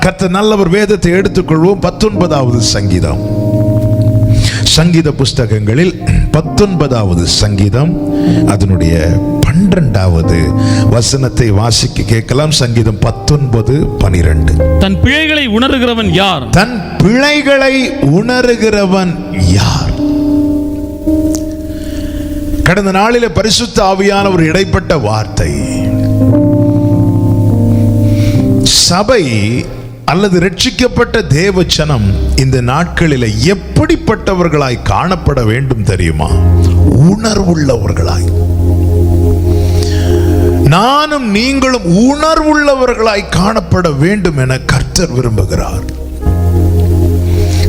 கர்த்தர் நல்லவர். வேதத்தை எடுத்துக்கொள்வோம். 19வது சங்கீதம். சங்கீத புஸ்தகங்களில் 19வது சங்கீதம் அதனுடைய 12வது வசனத்தை வாசிக்க கேட்கலாம். சங்கீதம் 19:12. தன் பிழைகளை உணர்கிறவன் யார்? தன் பிழைகளை உணர்கிறவன் யார்? கடந்த நாளிலே பரிசுத்த ஆவியானவர் இடைப்பட்ட வார்த்தை, சபை அல்லது ரட்சிக்கப்பட்ட தேவச்சனம் இந்த நாட்களில் எப்படிப்பட்டவர்களாய் காணப்பட வேண்டும் தெரியுமா? உணர்வுள்ளவர்களாய். நானும் நீங்களும் உணர்வுள்ளவர்களாய் காணப்பட வேண்டும் என கர்த்தர் விரும்புகிறார்.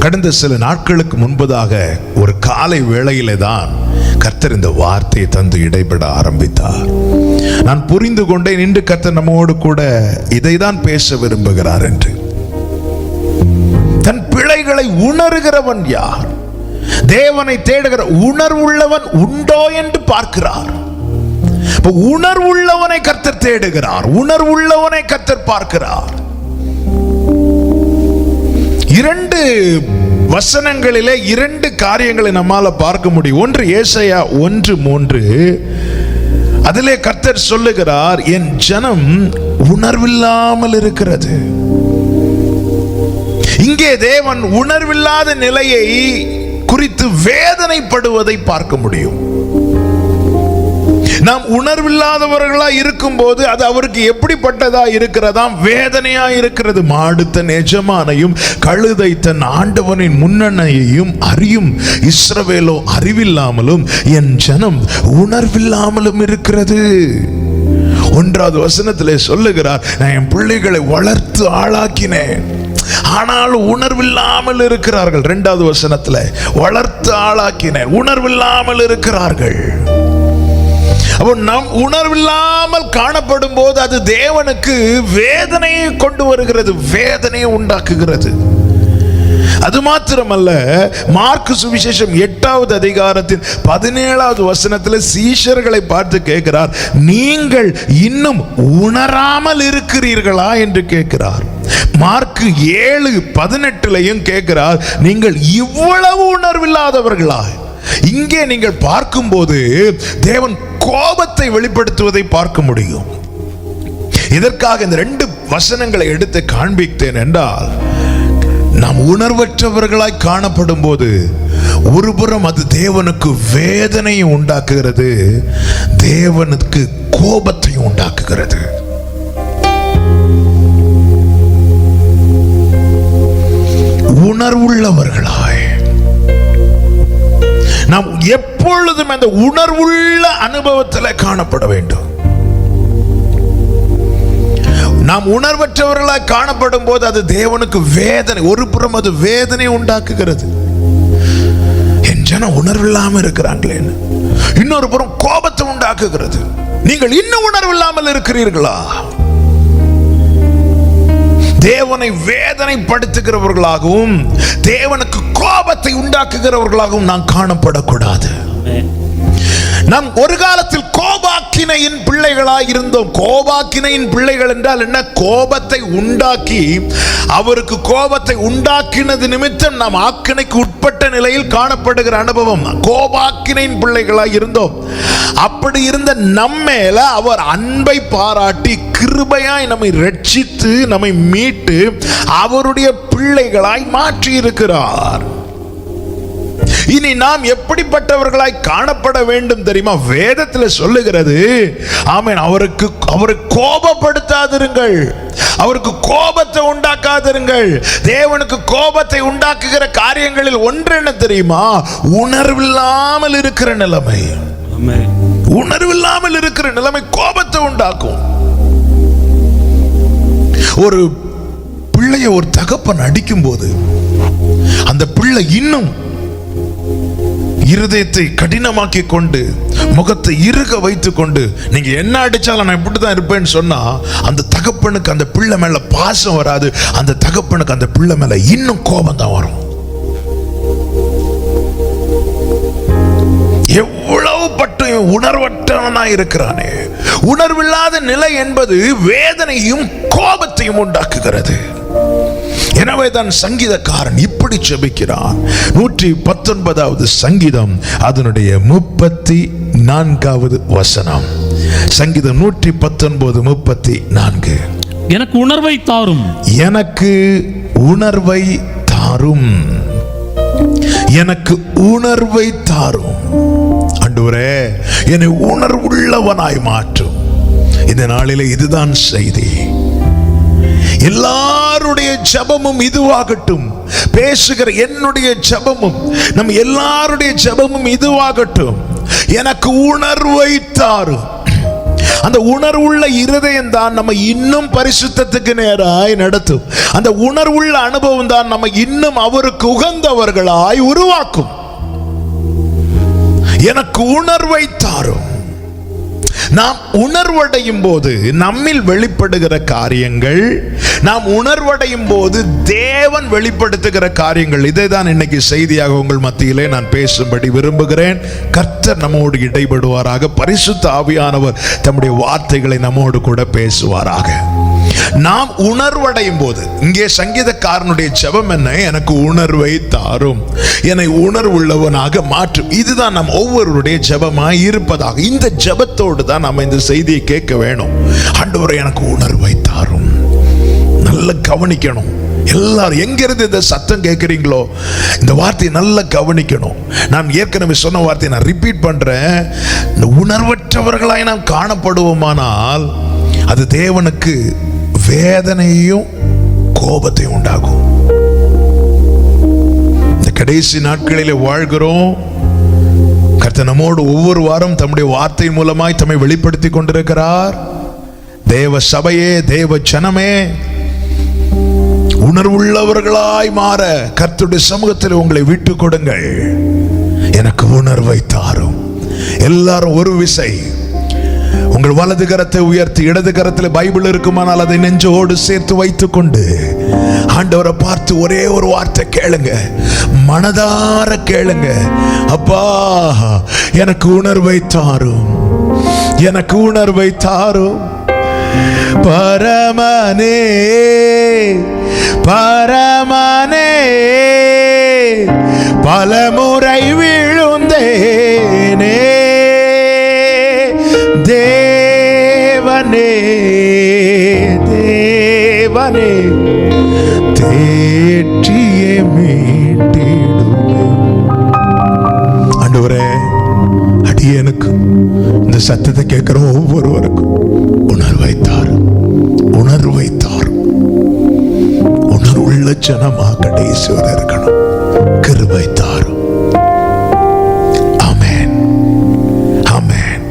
கடந்த சில நாட்களுக்கு முன்பதாக ஒரு காலை வேளையிலே தான் கர்த்தர் இந்த வார்த்தையை தந்து இடைபெட ஆரம்பித்தார். நான் புரிந்து கொண்டேன், இன்று கர்த்தர் நம்மோடு கூட இதை தான் பேச விரும்புகிறார் என்று. தன் பிழைகளை உணர்கிறவன் யார்? தேவனை தேடுகிற உணர்வுள்ளவன் உண்டோ என்று பார்க்கிறார். உணர்வுள்ளவனை கர்த்தர் தேடுகிறார், உணர்வுள்ளவனை கர்த்தர் பார்க்கிறார். 2 வசனங்களிலே 2 காரியங்களை நம்மால பார்க்க முடியும். ஒன்று ஏசாயா 1:3. அதிலே கர்த்தர் சொல்லுகிறார், என் ஜனம் உணர்வில்லாமல் இருக்கிறது. இங்கே தேவன் உணர்வில்லாத நிலையை குறித்து வேதனைப்படுவதை பார்க்க முடியும். நாம் உணர்வில்லாதவர்களா இருக்கும் போது அது அவருக்கு எப்படிப்பட்டதா இருக்கிறதாம்? வேதனையா இருக்கிறது. மாடு தன் எஜமானையும் கழுதை தன் ஆண்டவனின் முன்னணையையும் அறியும், இஸ்ரவேலோ அறிவில்லாமலும் என் ஜனம் உணர்வில்லாமலும் இருக்கிறது. 1வது வசனத்திலே சொல்லுகிறார், நான் என் பிள்ளைகளை வளர்த்து ஆளாக்கினேன், ஆனால் உணர்வில்லாமல் இருக்கிறார்கள். 2வது வசனத்துல வளர்த்து ஆளாக்கினேன், உணர்வில்லாமல் இருக்கிறார்கள். அப்போ நாம் உணர்வில்லாமல் காணப்படும் போது அது தேவனுக்கு வேதனையை கொண்டு வருகிறது, வேதனையை உண்டாக்குகிறது. அது மாத்திரமல்ல, மார்க்கு சுவிசேஷம் 8வது அதிகாரத்தின் 17வது வசனத்தில் சீஷர்களை பார்த்து கேட்கிறார், நீங்கள் இன்னும் உணராமல் இருக்கிறீர்களா என்று கேட்கிறார். மார்க்கு 7:18 கேட்கிறார், நீங்கள் இவ்வளவு உணர்வில்லாதவர்களா? இங்கே நீங்கள் பார்க்கும்போது தேவன் கோபத்தை வெளிப்படுத்துவதை பார்க்க முடியும். இதற்காக இந்த 2 வசனங்களை எடுத்து காண்பித்தேன் என்றால், நாம் உணர்வற்றவர்களாய் காணப்படும் போது ஒருபுறம் அது தேவனுக்கு வேதனையை உண்டாக்குகிறது, தேவனுக்கு கோபத்தையும் உண்டாக்குகிறது. உணர்வுள்ளவர்களாய் நாம் எப்பொழுதும் அந்த உணர்வுள்ள அனுபவத்தில் காணப்பட வேண்டும். நாம் உணர்வற்றவர்களாய் காணப்படும் போது அது தேவனுக்கு வேதனை, ஒரு புறம் அது வேதனை உண்டாக்குகிறது. என் ஜனம் உணர்வில்லாமல் இருக்கிறாங்களே, இன்னொரு புறம் கோபத்தை உண்டாக்குகிறது. நீங்கள் இன்னும் உணர்வில்லாமல் இருக்கிறீர்களா? தேவனை வேதனைப்படுத்துகிறவர்களாகவும் தேவனுக்கு கோபத்தை உண்டாக்குகிறவர்களாகவும் நாம் காணப்படக்கூடாது. நாம் ஒரு காலத்தில் கோபாக்கினையின் பிள்ளைகளாய் இருந்தோம். கோபாக்கினையின் பிள்ளைகள் என்றால் என்ன? கோபத்தை உண்டாக்கி, அவருக்கு கோபத்தை உண்டாக்கினது நிமித்தம் நாம் ஆக்கினைக்கு உட்பட்ட நிலையில் காணப்படுகிற அனுபவம். கோபாக்கினையின் பிள்ளைகளாய் இருந்தோம். அப்படி இருந்த நம்மேல அவர் அன்பை பாராட்டி கிருபையாய் நம்மை ரட்சித்து நம்மை மீட்டு அவருடைய பிள்ளைகளாய் மாற்றி இருக்கிறார். இனி நாம் எப்படிப்பட்டவர்களாய் காணப்பட வேண்டும் தெரியுமா? வேதத்தில் சொல்லுகிறது, ஆமென், அவரை கோபப்படுத்தாதிருங்கள், அவருக்கு கோபத்தை உண்டாக்காதிருங்கள். தேவனுக்கு கோபத்தை உண்டாக்குகிற காரியங்களில் ஒன்று என்ன தெரியுமா? உணர்வில்லாமல் இருக்கிற நிலைமை. உணர்வில்லாமல் இருக்கிற நிலைமை கோபத்தை உண்டாக்கும். ஒரு பிள்ளையை ஒரு தகப்பன் அடிக்கும் போது அந்த பிள்ளை இன்னும் இருதயத்தை கடினமாக்கி கொண்டு முகத்தை இறுக வைத்துக் கொண்டு, நீங்க என்ன அடிச்சாலும் நான் இப்படிதான் இருப்பேன்னு சொன்னா அந்த தகப்பனுக்கு அந்த பிள்ளை மேல பாசம் வராது. அந்த தகப்பனுக்கு அந்த பிள்ளை மேல இன்னும் கோபம் தான் வரும். எவ்வளவு பட்டு உணர்வற்றவனா இருக்கிறானே. உணர்வில்லாத நிலை என்பது வேதனையும் கோபத்தையும் உண்டாக்குகிறது. எனவே தான் சங்கீதக்காரன் இப்படி ஜெபிக்கிறான். 119வது சங்கீதம் அதனுடைய 34வது வசனம். சங்கீதம் 119:34. எனக்கு உணர்வை தாரும், எனக்கு உணர்வை தாரும், எனக்கு உணர்வை தாரும். ஆண்டவரே, என்னை உணர்வுள்ளவனாய் மாற்றும். இந்த நாளிலே இதுதான் செய்தி. எல்லாருடைய ஜெபமும் இதுவாகட்டும். பேசுகிற என்னுடைய ஜெபமும் நம் எல்லாருடைய ஜெபமும் இதுவாகட்டும். எனக்கு உணர்வை தாரும். அந்த உணர்வுள்ள இருதயம் தான் நம்ம இன்னும் பரிசுத்தத்துக்கு நேராய் நடத்தும். அந்த உணர்வுள்ள அனுபவம் தான் நம்ம இன்னும் அவருக்கு உகந்தவர்களாய் உருவாக்கும். எனக்கு உணர்வை தாரும். நாம் உணர்வடையும் போது நம்மில் வெளிப்படுகிற காரியங்கள், நாம் உணர்வடையும் போது தேவன் வெளிப்படுத்துகிற காரியங்கள், இதை தான் இன்னைக்கு செய்தியாக உங்கள் மத்தியிலே நான் பேசும்படி விரும்புகிறேன். கர்த்தர் நம்மோடு இடைபடுவாராக. பரிசுத்த ஆவியானவர் தம்முடைய வார்த்தைகளை நம்மோடு கூட பேசுவாராக. நாம் உணர்வடையும் போது, இங்கே சங்கீதக்காரனுடைய ஜெபம் என்ன? எனக்கு உணர்வை தாரும், என்னை உணர்வுள்ளவனாக மாற்றும். இதுதான் நம் ஒவ்வொருடைய ஜெபமாய் இருப்பதாக. இந்த ஜெபத்தோடு தான் நம்ம இந்த செய்தியை கேட்க வேணும். ஆண்டவரே, எனக்கு உணர்வை தாரும். நல்லா கவனிக்கணும். எல்லாரும் எங்கிருந்து இந்த சத்தம் கேட்கிறீங்களோ இந்த வார்த்தையை நல்லா கவனிக்கணும். நான் ஏற்கனவே சொன்ன வார்த்தையை நான் ரிப்பீட் பண்றேன். இந்த உணர்வற்றவர்களாய் நாம் காணப்படுவோமானால் அது தேவனுக்கு வேதனையும் கோபத்தையும் உண்டாகும். இந்த கடைசி நாட்களிலே வாழ்கிறோம். கர்த்தர் நம்மோடு ஒவ்வொரு வாரம் தம்முடைய வார்த்தை மூலமாய் தம்மை வெளிப்படுத்தி கொண்டிருக்கிறார். தேவ சபையே, தேவ ஜனமே, உணர்வுள்ளவர்களாய் மாற கர்த்தருடைய சமூகத்தில் உங்களை விட்டு கொடுங்கள். எனக்கு உணர்வை தாரும். எல்லாரும் ஒரு விசை உங்கள் வலது கரத்தை உயர்த்தி, இடது கரத்தில் பைபிள் இருக்குமானால் அதை நெஞ்சோடு சேர்த்து வைத்துக் கொண்டு ஆண்டவரை பார்த்து ஒரே ஒரு வார்த்தை கேளுங்க. மனதார கேளுங்க. அப்பா, எனக்கு உணர்வை தாரும், எனக்கு உணர்வை தாரும். பரமனே, பரமனே, பலமுறை விழுந்தேனே, தேவனே, தேவனே, தேற்றியே மீட்டிடுவேன். ஆண்டவரே, அடியேனுக்கு இந்த சத்தத்தை கேட்கிற ஒவ்வொருவருக்கும் உணர்வை தாரும், உணர்வை தாரும். உணர்வுள்ள ஜனமா கடைசி வரை இருக்கணும். கிருபை தாரும். ஆமென், ஆமென்.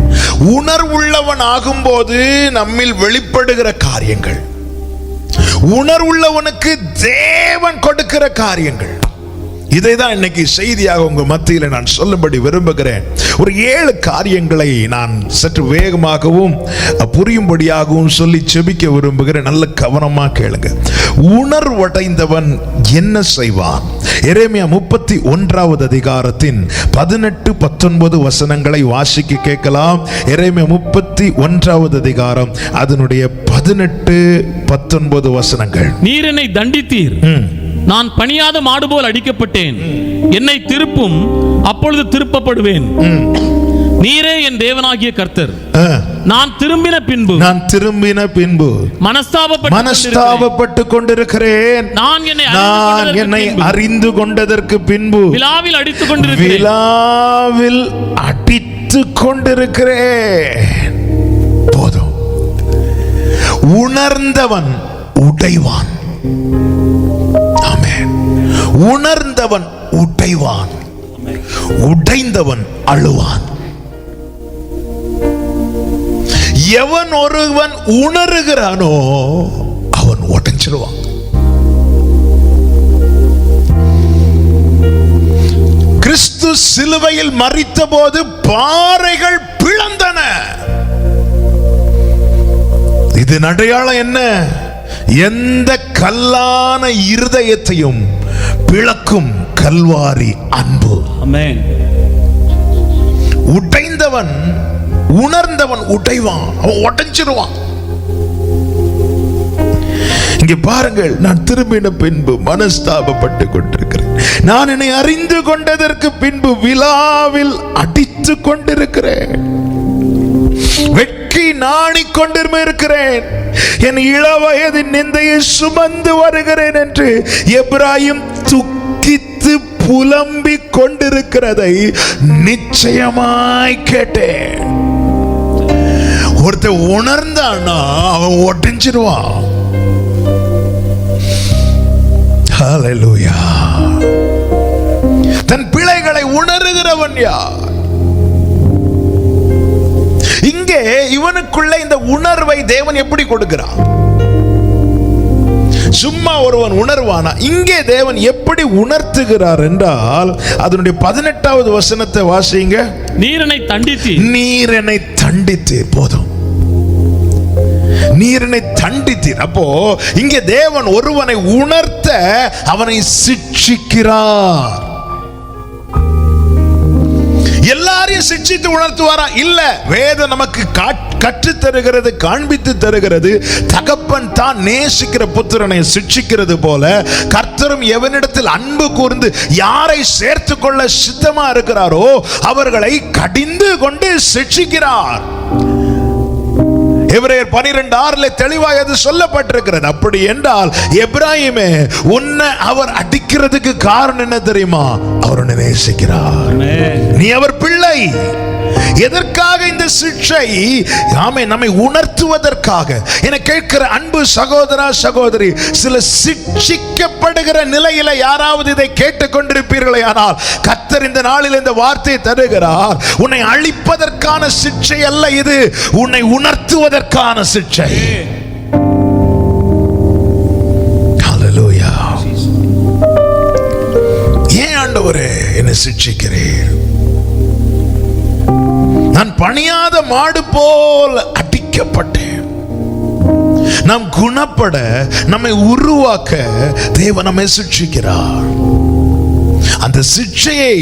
உணர்வுள்ளவன் ஆகும்போது நம்மில் வெளிப்படுகிற காரியங்கள், உணர்வுள்ளவனுக்கு தேவன் கொடுக்கிற காரியங்கள், இதை தான் இன்னைக்கு செய்தியாக உங்க மத்தியில் நான் சொல்லும்படி விரும்புகிறேன். ஒரு 7 காரியங்களை நான் சற்று வேகமாகவும் புரியும்படியாகவும் சொல்லி செபிக்க விரும்புகிறேன். நல்ல கவனமா கேளுங்க. உணர்வடைந்தவன் என்ன செய்வான்? எரேமியா 31வது அதிகாரத்தின் 18-19 வசனங்களை வாசிக்க கேட்கலாம். எரேமியா 31வது அதிகாரம் அதனுடைய 18-19 வசனங்கள். நீர் என்னை தண்டித்தீர், நான் பணியாத மாடு போல் அடிக்கப்பட்டேன். என்னை திருப்பும், அப்பொழுது திருப்பப்படுவேன். நீரே என் தேவனாகிய கர்த்தர். நான் திரும்பின பின்பு மனஸ்தாபப்பட்டு கொண்டிருக்கிறேன். நான் என்னை அறிந்து கொண்டதற்கு பின்பு விலாவில் அடித்துக் கொண்டிருக்கிறேன். போதும். உணர்ந்தவன் உடைவான். உணர்ந்தவன் உடைவான், உடைந்தவன் அழுவான். எவன் ஒருவன் உணர்கிறானோ அவன் உடைஞ்சிருவான். கிறிஸ்து சிலுவையில் மரித்த போது பாறைகள் பிளந்தன. இதன் அடையாளம் என்ன? எந்த கல்லான இருதயத்தையும் பிளக்கும் கல்வாரி அன்பு. ஆமென். உடைந்தவன், உணர்ந்தவன் உடைவான், அவன் உடைஞ்சிருவான். இங்கே பாருங்கள், நான் திரும்பின பின்பு மனஸ்தாபப்பட்டு கொண்டிருக்கிறேன். நான் என்னை அறிந்து கொண்டதற்கு பின்பு விழாவில் அடித்து கொண்டிருக்கிறேன், வெட்கி நாணிக் கொண்டிருக்கிறேன், என் இளவயதின் நிந்தையை சுமந்து வருகிறேன் என்று எப்பிராயீம் துக்கித்து புலம்பிக் கொண்டிருக்கிறதை நிச்சயமாய் கேட்டேன். ஒருத்தன் உணர்ந்தான்னா அவன் ஒட்டிஞ்சிருவான். ஹல்லேலூயா. தன் பிழைகளை உணர்கிறவன் யார்? இங்கே இவனுக்குள்ள இந்த உணர்வை தேவன் எப்படி கொடுக்கிறார்? சும்மா ஒருவன் உணர்வானா? இங்கே தேவன் எப்படி உணர்த்துகிறார் என்றால், அதனுடைய 18வது வசனத்தை வாசிங்க. நீர் என்னை தண்டித்தீர். போதும், நீர் என்னை தண்டித்தீர். அப்போ இங்கே தேவன் ஒருவனை உணர்த்த அவனை சிட்சிக்கிறார். எல்லாரையும் சிட்சித்து உணர்த்துவாரா? இல்ல. வேதம் நமக்கு கற்றுத் தருகிறது, காண்பித்து தருகிறது. தகப்பன் தான் நேசிக்கிற புத்திரனை சிட்சிக்கிறது போல கர்த்தரும் எவனிடத்தில் அன்பு கூர்ந்து யாரை சேர்த்து கொள்ள சித்தமா இருக்கிறாரோ அவர்களை கடிந்து கொண்டு சிட்சிக்கிறார். எபிரேயர் 12:6 தெளிவாக அது சொல்லப்பட்டிருக்கிறது. அப்படி என்றால் எப்பிராயீமே, உன்னை அவர் அடிக்கிறதுக்கு காரணம் என்ன தெரியுமா? அவர் உன்னை நேசிக்கிறார். நீ அவர் பிள்ளை. எதற்காக இந்த சிக்ஷை? ஆமென், நம்மை உணர்த்துவதற்காக. என கேட்கிற அன்பு சகோதரா சகோதரி, சில சிக்ஷிக்கப்படுகிற நிலையில யாராவது இதை கேட்டுக் கொண்டிருப்பீர்களே ஆனால், கர்த்தர் இந்த நாளில் இந்த வார்த்தையை தருகிறார். உன்னை அழிப்பதற்கான சிக்ஷை அல்ல இது, உன்னை உணர்த்துவதற்கான சிக்ஷை. ஹல்லேலூயா. ஏன் ஆண்டவரே என்னை சிக்ஷிக்கிறீர்? நான் பணியாத மாடு போல் அடிக்கப்பட்டேன். நாம் குணப்பட, நம்மை உருவாக்க தேவன் நம்மை சிட்சிக்கிறார். அந்த சிட்சையை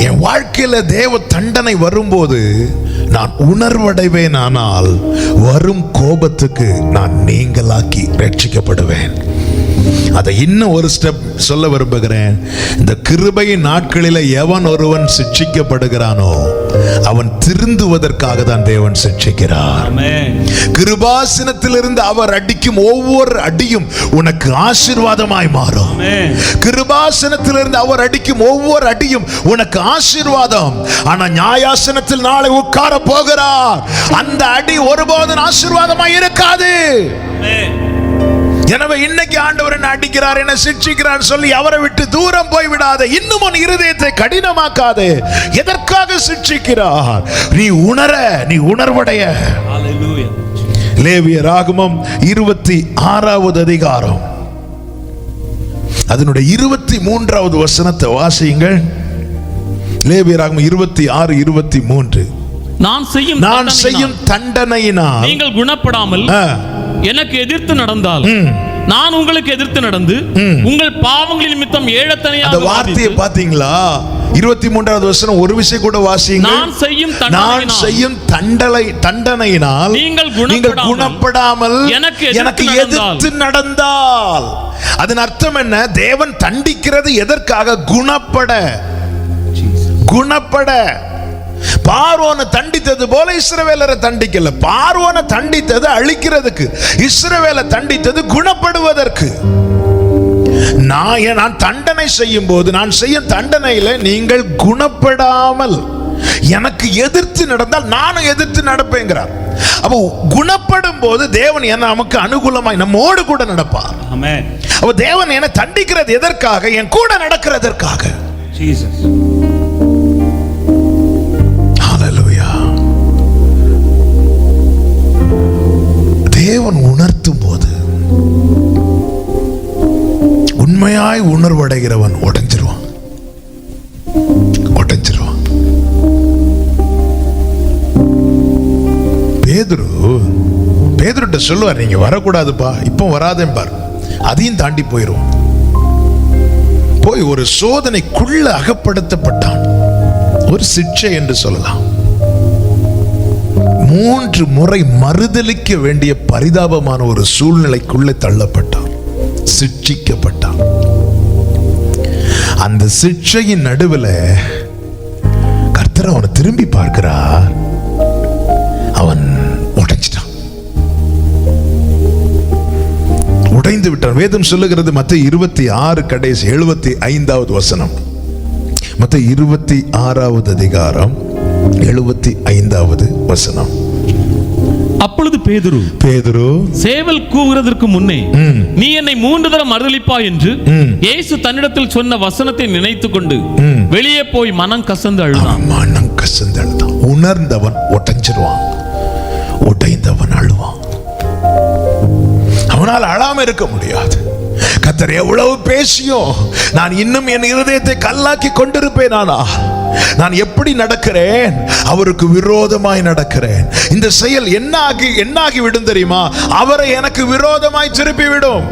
என் வாழ்க்கையில தேவ தண்டனை வரும்போது நான் உணர்வடைவேன். ஆனால் வரும் கோபத்துக்கு நான் நீங்களாக்கி ரட்சிக்கப்படுவேன். அதை இன்னும் ஒரு ஸ்டெப் சொல்ல விரும்புகிறேன். இந்த கிருபையின் நாட்களில் எவன் ஒருவன் சிட்சிக்கப்படுகிறானோ அவன் திருந்துவதற்காக தான் தேவன் சிட்சிக்கிறார். கிருபாசனத்திலிருந்து அவர் அடிக்கும் ஒவ்வொரு அடியும் உனக்கு ஆசீர்வாதமாய் மாறும். கிருபாசனத்திலிருந்து அவர் அடிக்கும் ஒவ்வொரு அடியும் உனக்கு ஆசீர்வாதம். ஆனா நியாயாசனத்தில் நாளை உட்கார போகிறார், அந்த அடி ஒருபோதும் ஆசீர்வாதமாய் இருக்காது. எனவே இன்னைக்கு ஆண்டவர் என்ன அடிக்கிறார், என்ன சிட்சிக்கிறார் சொல்லி அவரை விட்டு தூரம் போய் விடாதே. இன்னும் உன் இருதயத்தை கடினமாக்காதே. எதற்காக சிட்சிக்கிறார்? நீ உணர, நீ உணர்வடைய. லேவியராகமம் 26வது அதிகாரம் அதனுடைய 23வது வசனத்தை வாசியுங்கள். லேவியராகமம் 26:23. நான் செய்யும் தண்டனையினால் நீங்கள் குணப்படாமல் எனக்கு எதிர்த்து நடந்தால் நான் உங்களுக்கு எதிர்த்து நடந்து உங்கள் பாவங்களின் நிமித்தம் ஏழத்தனையாக. அந்த வார்த்தையை பாத்தீங்களா? 23வது வசனம் ஒரு விஷயம் கூட வாசிங்க. நான் செய்யும் தண்டனையினால் நீங்கள் குணப்படாமல் எனக்கு எதிர்த்து நடந்தால். அதன் அர்த்தம் என்ன? தேவன் தண்டிக்கிறது எதற்காக? குணப்பட. பார்வோனை தண்டித்தது போல இஸ்ரவேலரை தண்டிக்கல. பார்வோனை தண்டித்தது அழிக்கிறதுக்கு, இஸ்ரவேலை தண்டித்தது குணப்படுவதற்கு. நான் தண்டனை செய்யும் போது, நான் செய்யும் தண்டனையில நீங்கள் குணப்படாமல் எனக்கு எதிர்த்து நடந்தால் நானும் எதிர்த்து நடப்பேங்கிறார். அப்போ குணப்படும் போது தேவன் நமக்கு அனுகூலமாய் நம்மோடு கூட நடப்பார். அப்போ தேவன் என்ன தண்டிக்கிறது எதற்காக? என் கூட நடக்கிறதற்காக. தேவன் உணர்த்தும் போது உண்மையாய் உணர்வடைகிறவன் உடைஞ்சிருவான். பேதுருட்ட சொல்லுவார், நீங்க வரக்கூடாதுப்பா, இப்போ வராதேன்பார். அதையும் தாண்டி போயிரும். போய் ஒரு சோதனைக்குள்ள அகப்படுத்தப்பட்டான். ஒரு சிட்சை என்று சொல்லலாம். 3 முறை மறுதலிக்க வேண்டிய பரிதாபமான ஒரு சூழ்நிலைக்குள்ளே தள்ளப்பட்டான், சிட்சிக்கப்பட்டான். அந்த சிட்சையின் நடுவில் கர்த்தர் அவனை திரும்பி பார்க்கிறார். அவன் உடைஞ்சிட்டான், உடைந்து விட்டான். வேதம் சொல்லுகிறது மத்தேயு 26 கடைசி 75வது வசனம். மத்தேயு 26வது அதிகாரம் 75வது வசனம். அப்பொழுது பேதுரு சேவல் கூவுகிறதற்கு முன்னே நீ என்னை 3 தரம் மறுதலிப்பாய் என்று இயேசு தன்னிடத்தில் சொன்ன வசனத்தை நினைத்துக் கொண்டு வெளியே போய் மனம் கசந்து அழுதான். மனம் கசந்து அழுதான். உணர்ந்தவன் உடைஞ்சிருவான், உடைந்தவன் அழுவான். அவனால் அழாம இருக்க முடியாது. கர்த்தர் எவ்வளவு பேசியும் நான் இன்னும் என் இருதயத்தை கல்லாக்கி கொண்டிருப்பேன். நான் எப்படி நடக்கிறேன்? அவருக்கு விரோதமாய் நடக்கிறேன். இந்த செயல் என்னாகி விடும் தெரியுமா? அவரை எனக்கு விரோதமாய் திருப்பி விடும்.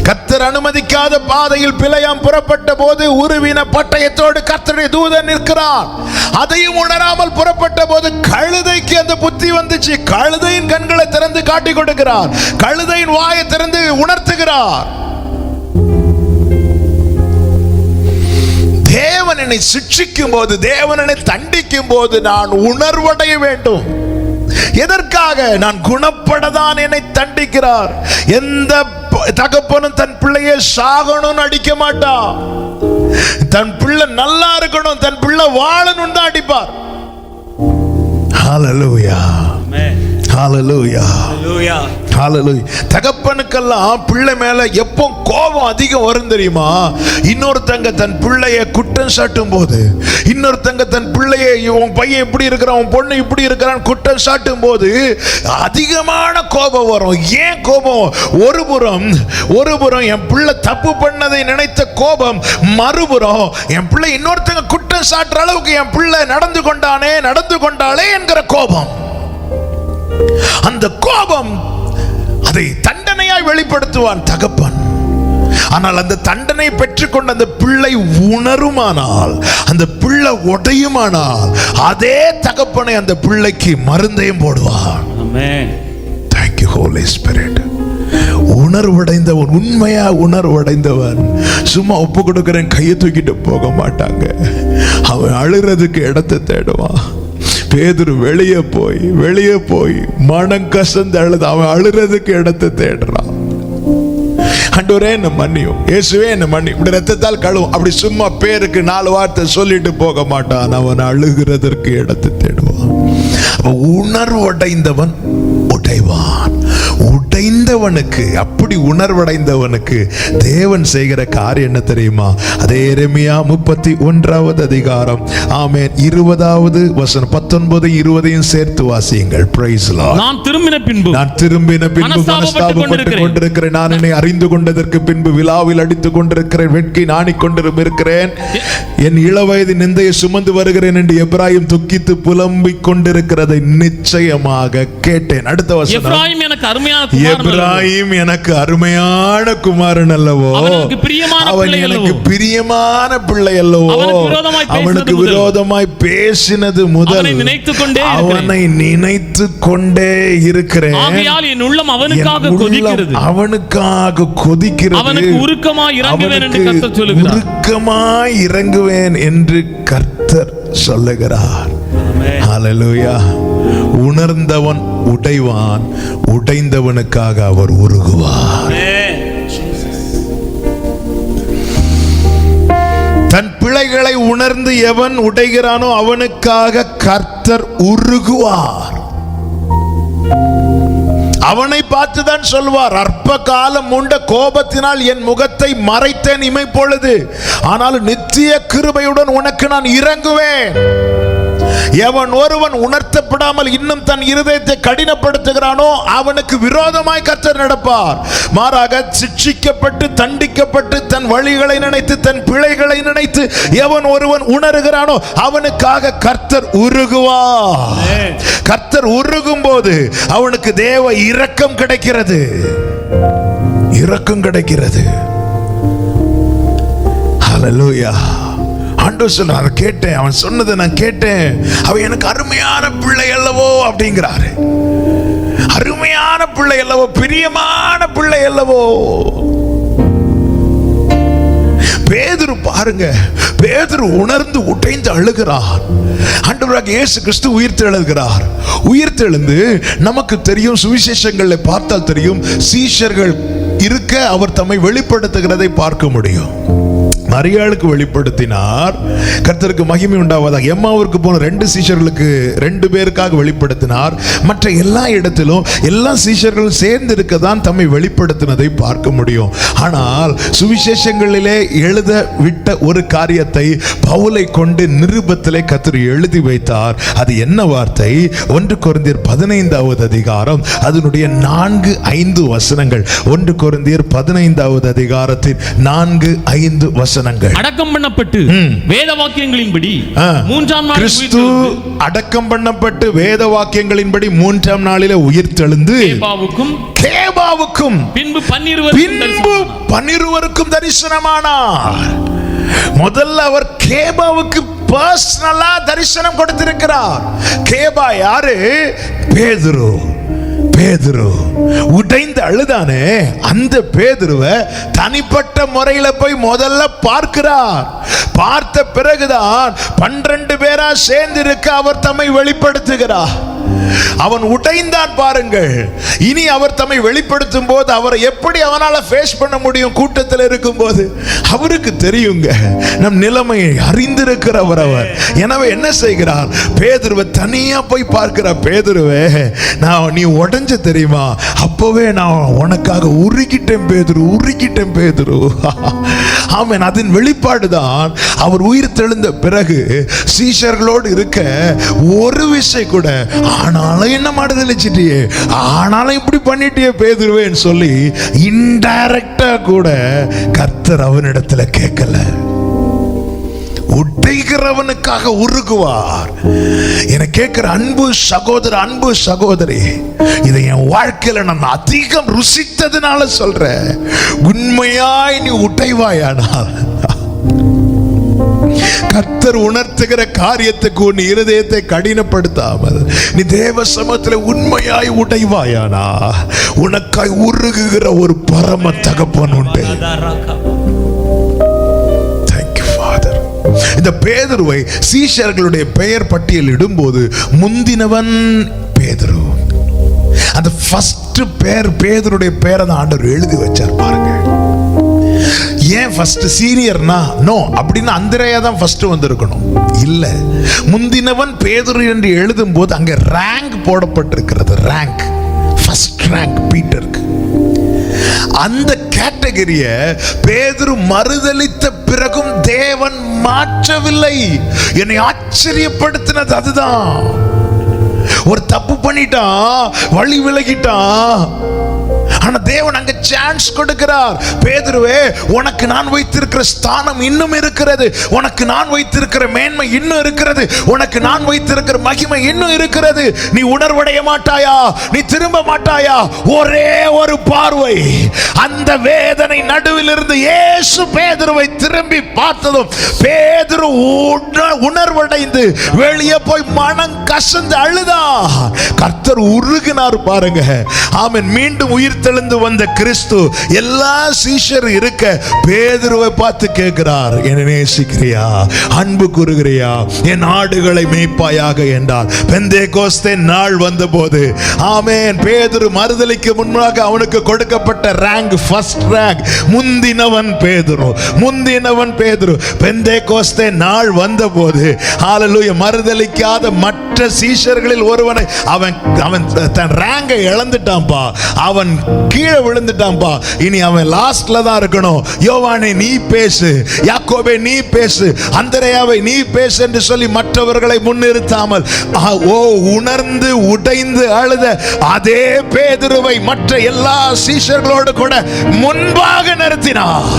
கர்த்தர் அனுமதிக்காத பாதையில் பிழையாம் புறப்பட்ட போது உருவின பட்டயத்தோடு கர்த்தருடைய தூதன் நிற்கிறான். அதையும் உணராமல் புறப்பட்ட போது கழுதைக்கு அந்த புத்தி வந்துச்சு. கழுதையின் கண்களை திறந்து காட்டி கொடுக்கிறார், கழுதையின் வாயை திறந்து உணர்த்துகிறார். தேவன் என்னை சிட்சிக்கும் போது, தேவன் என்னை தண்டிக்கும் போது நான் உணர்வடைய வேண்டும். எதற்காக? நான் குணப்படதான் என்னை தண்டிக்கிறார். எந்த தகப்பனும் தன் பிள்ளையை சாகணும்னு அடிக்க மாட்டான். தன் பிள்ளை நல்லா இருக்கணும், தன் பிள்ளை வாழணும் தான் அடிப்பார். ஹல்லேலூயா, ஹல்லேலூயா, ஹல்லேலூயா, ஹல்லேலூயா. தகப்பனுக்கெல்லாம் பிள்ளை மேல எப்போ கோபம் அதிகம் வரும் தெரியுமா? இன்னொருத்தங்க தன் பிள்ளைய குற்றம் சாட்டும் போது, இன்னொருத்தங்க தன் பிள்ளைய உன் பையன் இப்படி இருக்கிறான், உன் பொண்ணு இப்படி இருக்கிறான் குற்றம் சாட்டும் போது அதிகமான கோபம் வரும். ஏன் கோபம்? ஒரு புறம் என் பிள்ளை தப்பு பண்ணதை நினைத்த கோபம், மறுபுறம் என் பிள்ளை இன்னொருத்தங்க குற்றம் சாட்டுற அளவுக்கு என் பிள்ளை நடந்து கொண்டாளே என்கிற கோபம். அந்த கோபம் அதை தண்டனையாய் வெளிப்படுத்துவான் தகப்பன். ஆனால் அந்த தண்டனை பெற்றுக்கொண்ட அந்த பிள்ளை உணருமானால், அந்த பிள்ளை உடையுமானால், அதே தகப்பனை அந்த பிள்ளைக்கு மருந்தையும் போடுவார். ஆமென். Thank you Holy Spirit. உணர்வடைந்தவன், உண்மையா உணர்வடைந்தவன் சும்மா ஒப்பு கொடுக்கிறேன் கையை தூக்கிட்டு போக மாட்டாங்க. அவன் அழுறதுக்கு இடத்தை தேடுவான். பேதுரு வெளியே போய் மனம் கசந்து அழுது அவன் அழுறதுக்கு இடத்தை தேடுறான். ஆண்டவரே என்ன மன்னியும், இயேசுவே என்ன மன்னியும், இப்படி ரத்தத்தால் கழுவும், அப்படி சும்மா பேருக்கு 4 வார்த்தை சொல்லிட்டு போக மாட்டான். அவன் அழுகிறதற்கு இடத்தை தேடுவான். உணர்வடைந்தவன் உடைவான். உடைந்தவனுக்கு, அப்படி உணர்வடைந்தவனுக்கு தேவன் செய்கிற காரியம் என்ன தெரியுமா? அதே எரேமியா 31வது அதிகாரம், ஆமென், 20வது வசனம், 19 20 சேர்த்து வாசியுங்கள். Praise Lord. நான் திரும்பின பின்பு மனஸ்தாபப்பட்டுக் கொண்டிருக்கிறேன். நான் என்னை அறிந்து கொண்டதற்கு பின்பு விலாவில் அடித்துக் கொண்டிருக்கிறேன், வெட்கி நாணிக் கொண்டிருக்கிறேன். என் இளவயது நிந்தையை சுமந்து வருகிறேன் என்று எப்ராயிம் துக்கித்து புலம்பிக் கொண்டிருக்கிறதை நிச்சயமாக கேட்டேன். அடுத்த வசனம், எப்ராயிம் எனக்கு அருமையான குமாரன் அல்லவோ, அவன் எனக்கு பிரியமான பிள்ளை அல்லவோ, அவனுக்கு விரோதமாய் பேசினது முதல் அவனை நினைத்து கொண்டே இருக்கிறேன். என் உள்ளம் அவனுக்காக கொதிக்கிறது, அவனுக்கு உருக்கமாய் இறங்குவேன் என்று கர்த்தர் சொல்லுகிறார். ஹல்லேலூயா. உணர்ந்தவன் உடைவான், உடைந்தவனுக்காக அவர் உருகுவார். தன் பிழைகளை உணர்ந்து எவன் உடைகிறானோ அவனுக்காக கர்த்தர் உருகுவார். அவனை பார்த்துதான் சொல்வார், அற்ப காலம் உண்ட கோபத்தினால் என் முகத்தை மறைத்தேன் இமைப்பொழுது, ஆனால் நித்திய கிருபையுடன் உனக்கு நான் இறங்குவேன். எவன் ஒருவன் உணர்த்தப்படாமல் இன்னும் தன் இருதயத்தை கடினப்படுத்துகிறானோ அவனுக்கு விரோதமாய் கர்த்தர் நடப்பார். மாறாக சிட்சிக்கப்பட்டு தண்டிக்கப்பட்டு தன் வழிகளை நினைத்து தன் பிழைகளை நினைத்து எவன் ஒருவன் உணர்கிறானோ அவனுக்காக கர்த்தர் உருகுவார். கர்த்தர் உருகும் போது அவனுக்கு தேவ இரக்கம் கிடைக்கிறது, இரக்கம் கிடைக்கிறது. ஹல்லேலூயா. ஆண்டவர் சொல்றாரு, கேட்டேன், அவன் சொன்னதை நான் கேட்டேன், அவன் எனக்கு அருமையான பிள்ளை அல்லவோ அப்படிங்கிறாரு. அருமையான பிள்ளை அல்லவோ, பிரியமான பிள்ளை அல்லவோ. பேதுரு பாருங்க, பேதுரு உணர்ந்து உடைந்து அழுகிறார். ஆண்டவராகிய இயேசு கிறிஸ்து உயிர்த்தெழுகிறார். உயிர்த்தெழுந்து நமக்கு தெரியும், சுவிசேஷங்களை பார்த்தால் தெரியும், சீஷர்கள் இருக்க அவர் தம்மை வெளிப்படுத்துகிறதை பார்க்க முடியும். மரியாளுக்கு வெளிப்படுத்தினார், கர்த்தருக்கு மகிமை உண்டாவதாக. எம்மாவுக்கு போன 2 சீஷர்களுக்கு 2 பேருக்காக வெளிப்படுத்தினார். மற்ற எல்லா இடத்திலும் எல்லா சீஷர்களும் சேர்ந்து இருக்க தான் தம்மை வெளிப்படுத்தினதை பார்க்க முடியும். ஆனால் சுவிசேஷங்களிலே எழுத விட்ட ஒரு காரியத்தை பவுலை கொண்டு நிருபத்திலே கர்த்தர் எழுதி வைத்தார். அது என்ன வார்த்தை? 1 கொரிந்தியர் 15வது அதிகாரம் அதனுடைய 4-5 வசனங்கள். 1 கொரிந்தியர் 15வது அதிகாரத்தின் 4-5 வசனங்கள். அடக்கம் பண்ணப்பட்டு வேத வாக்கியங்களின்படி 3ஆம் நாளில் கிறிஸ்து அடக்கம் பண்ணப்பட்டு வேத வாக்கியங்களின்படி 3ஆம் நாளிலே உயிர்த்தெழுந்து கேபாவுக்கும் பின்பு 12 தரிசனமானார். முதல்ல அவர் கேபாவுக்கு பர்சனலா தரிசனம் கொடுத்திருக்கிறார். கேபா யாரு? பேதுரு. பேதுரு உடைந்து அழுதானே, அந்த பேதுருவை தனிப்பட்ட முறையில போய் முதல்ல பார்க்கிறார். பார்த்த பிறகுதான் 12 பேரா சேர்ந்து இருக்க அவர் தம்மை வெளிப்படுத்துகிறார். அவன் உடைந்தான் பாருங்கள். இனி அவர் தம்மை வெளிப்படுத்தும் போது அவரை எப்படி அவனால ஃபேஸ் பண்ண முடியும்? கூட்டத்தில் இருக்கும் போது அவருக்கு தெரியுங்க, நம் நிலைமையை அறிந்திருக்கிறவர் அவர். எனவே என்ன செய்கிறார்? பேதுருவை தனியா போய் பார்க்கிறார். பேதுருவே, நான் நீ உடைஞ்ச தெரியுமா? அப்பவே நான் உனக்காக உருகிட்டேன் பேதுரு, உருகிட்டேன் பேதுரு. ஆமென். அதன் வெளிப்பாடுதான் அவர் உயிர் தெழுந்த பிறகு சீஷர்களோடு இருக்க ஒரு விஷயம் கூட, ஆனாலும் என்ன மாடுதலிச்சிட்டியே, ஆனாலும் இப்படி பண்ணிட்டியே பேதுருவேன்னு சொல்லி இன்டைரக்டா கூட கர்த்தர் அவனிடத்துல கேட்கல. உடைகிறவனுக்காக உருகுவார். என கேட்கிற அன்பு சகோதர, அன்பு சகோதரி, இதை என் வாழ்க்கையில நான் அதிகம் ருசித்ததுனால சொல்றேன். உண்மையாய் நீ உடைவாயானால் கர்த்தர் உணர்த்துகிற காரியத்துக்கு உன் இருதயத்தை கடினப்படுத்தாமல் நீ தேவ சமூகத்தில் உண்மையாய் உடைவாயானா உனக்காய் உருகுகிற ஒரு பரம தகப்பன் உண்டு. இந்த பேதுருவை சீஷர்களுடைய பெயர் பட்டியல் இடும்போது முந்தினவன் பேதுரு. அந்த ஃபர்ஸ்ட் பேர் பேதுருடைய பேரை தான் ஆண்டவர் எழுதி வச்சார் பாருங்க. ஏன் ஃபர்ஸ்ட் சீனியர்னா? நோ, அப்படின்னா அந்திரேயா தான் ஃபர்ஸ்ட் வந்திருக்கணும். இல்ல, முந்தினவன் பேதுரு என்று எழுதும் போது அங்க ரேங்க் போடப்பட்டிருக்கிறது. ரேங்க், ஃபர்ஸ்ட் ரேங்க் பீட்டருக்கு. அந்த கேட்டகரிய பேதுரு மறுதலித்த பிறகும் தேவன் மாற்றவில்லை. என்னை ஆச்சரியப்படுத்தினது அதுதான். ஒரு தப்பு பண்ணிட்டான், வழி விலகிட்டான், ஆனா தேவன் அங்க சான்ஸ் கொடுக்கிறார். பேதுருவே, உனக்கு நான் வைத்திருக்கிற ஸ்தானம் இன்னும் இருக்கிறது, உனக்கு நான் வைத்திருக்கிற மேன்மை இன்னும் இருக்கிறது, உனக்கு நான் வைத்திருக்கிற மகிமை இன்னும் இருக்கிறது. நீ உணர்வடைய மாட்டாயா? நீ திரும்ப மாட்டாயா? ஒரே ஒரு பார்வை, அந்த வேதனை நடுவில் இருந்து இயேசு பேதுருவை திரும்பி பார்த்ததும் பேதுரு உணர்வடைந்து வெளியே போய் மனம் கசந்து அழுதா. கர்த்தர் உருகினார் பாருங்க. ஆமென். மீண்டும் உயிர் தெழுந்து வந்த கிறிஸ்து எல்லா சீஷர் இருக்க பேதுருவை பார்த்து கேட்கிறார், என்னை நேசிக்கிறியா? அன்பு கூறுகிறியா? என் ஆடுகளை மேய்ப்பாயாக என்றார். பெந்தேகோஸ்தே நாள் வந்தபோது, ஆமென், பேதுரு மறுதலிக்கு முன்பாக அவனுக்கு கொடுக்கப்பட்ட ரேங்க், ஃபர்ஸ்ட் ரேங்க், முந்தினவன் பேதுரு, முந்தினவன் பேதுரு. பெந்தேகோஸ்தே நாள் வந்தபோது, ஹalleluya, மறுதலிக்காத மற்ற சீஷர்களில் ஒருவனை அவன் தன் ரேங்கை இழந்துட்டான்பா, அவன் கீழே விழுந்துட்டான்பா. இனி அவன் லாஸ்ட்ல தான் இருக்கணும். யோவானே நீ பேசு, யாக்கோபே நீ பேசு, அந்திரேயாவை நீ பேசு என்று சொல்லி மற்றவர்களை முன்னிறுத்தாமல் உணர்ந்து உடைந்து அழுத அதே பேதுருவை மற்ற எல்லா சீஷர்களோடு கூட முன்பாக நிறுத்தினார்.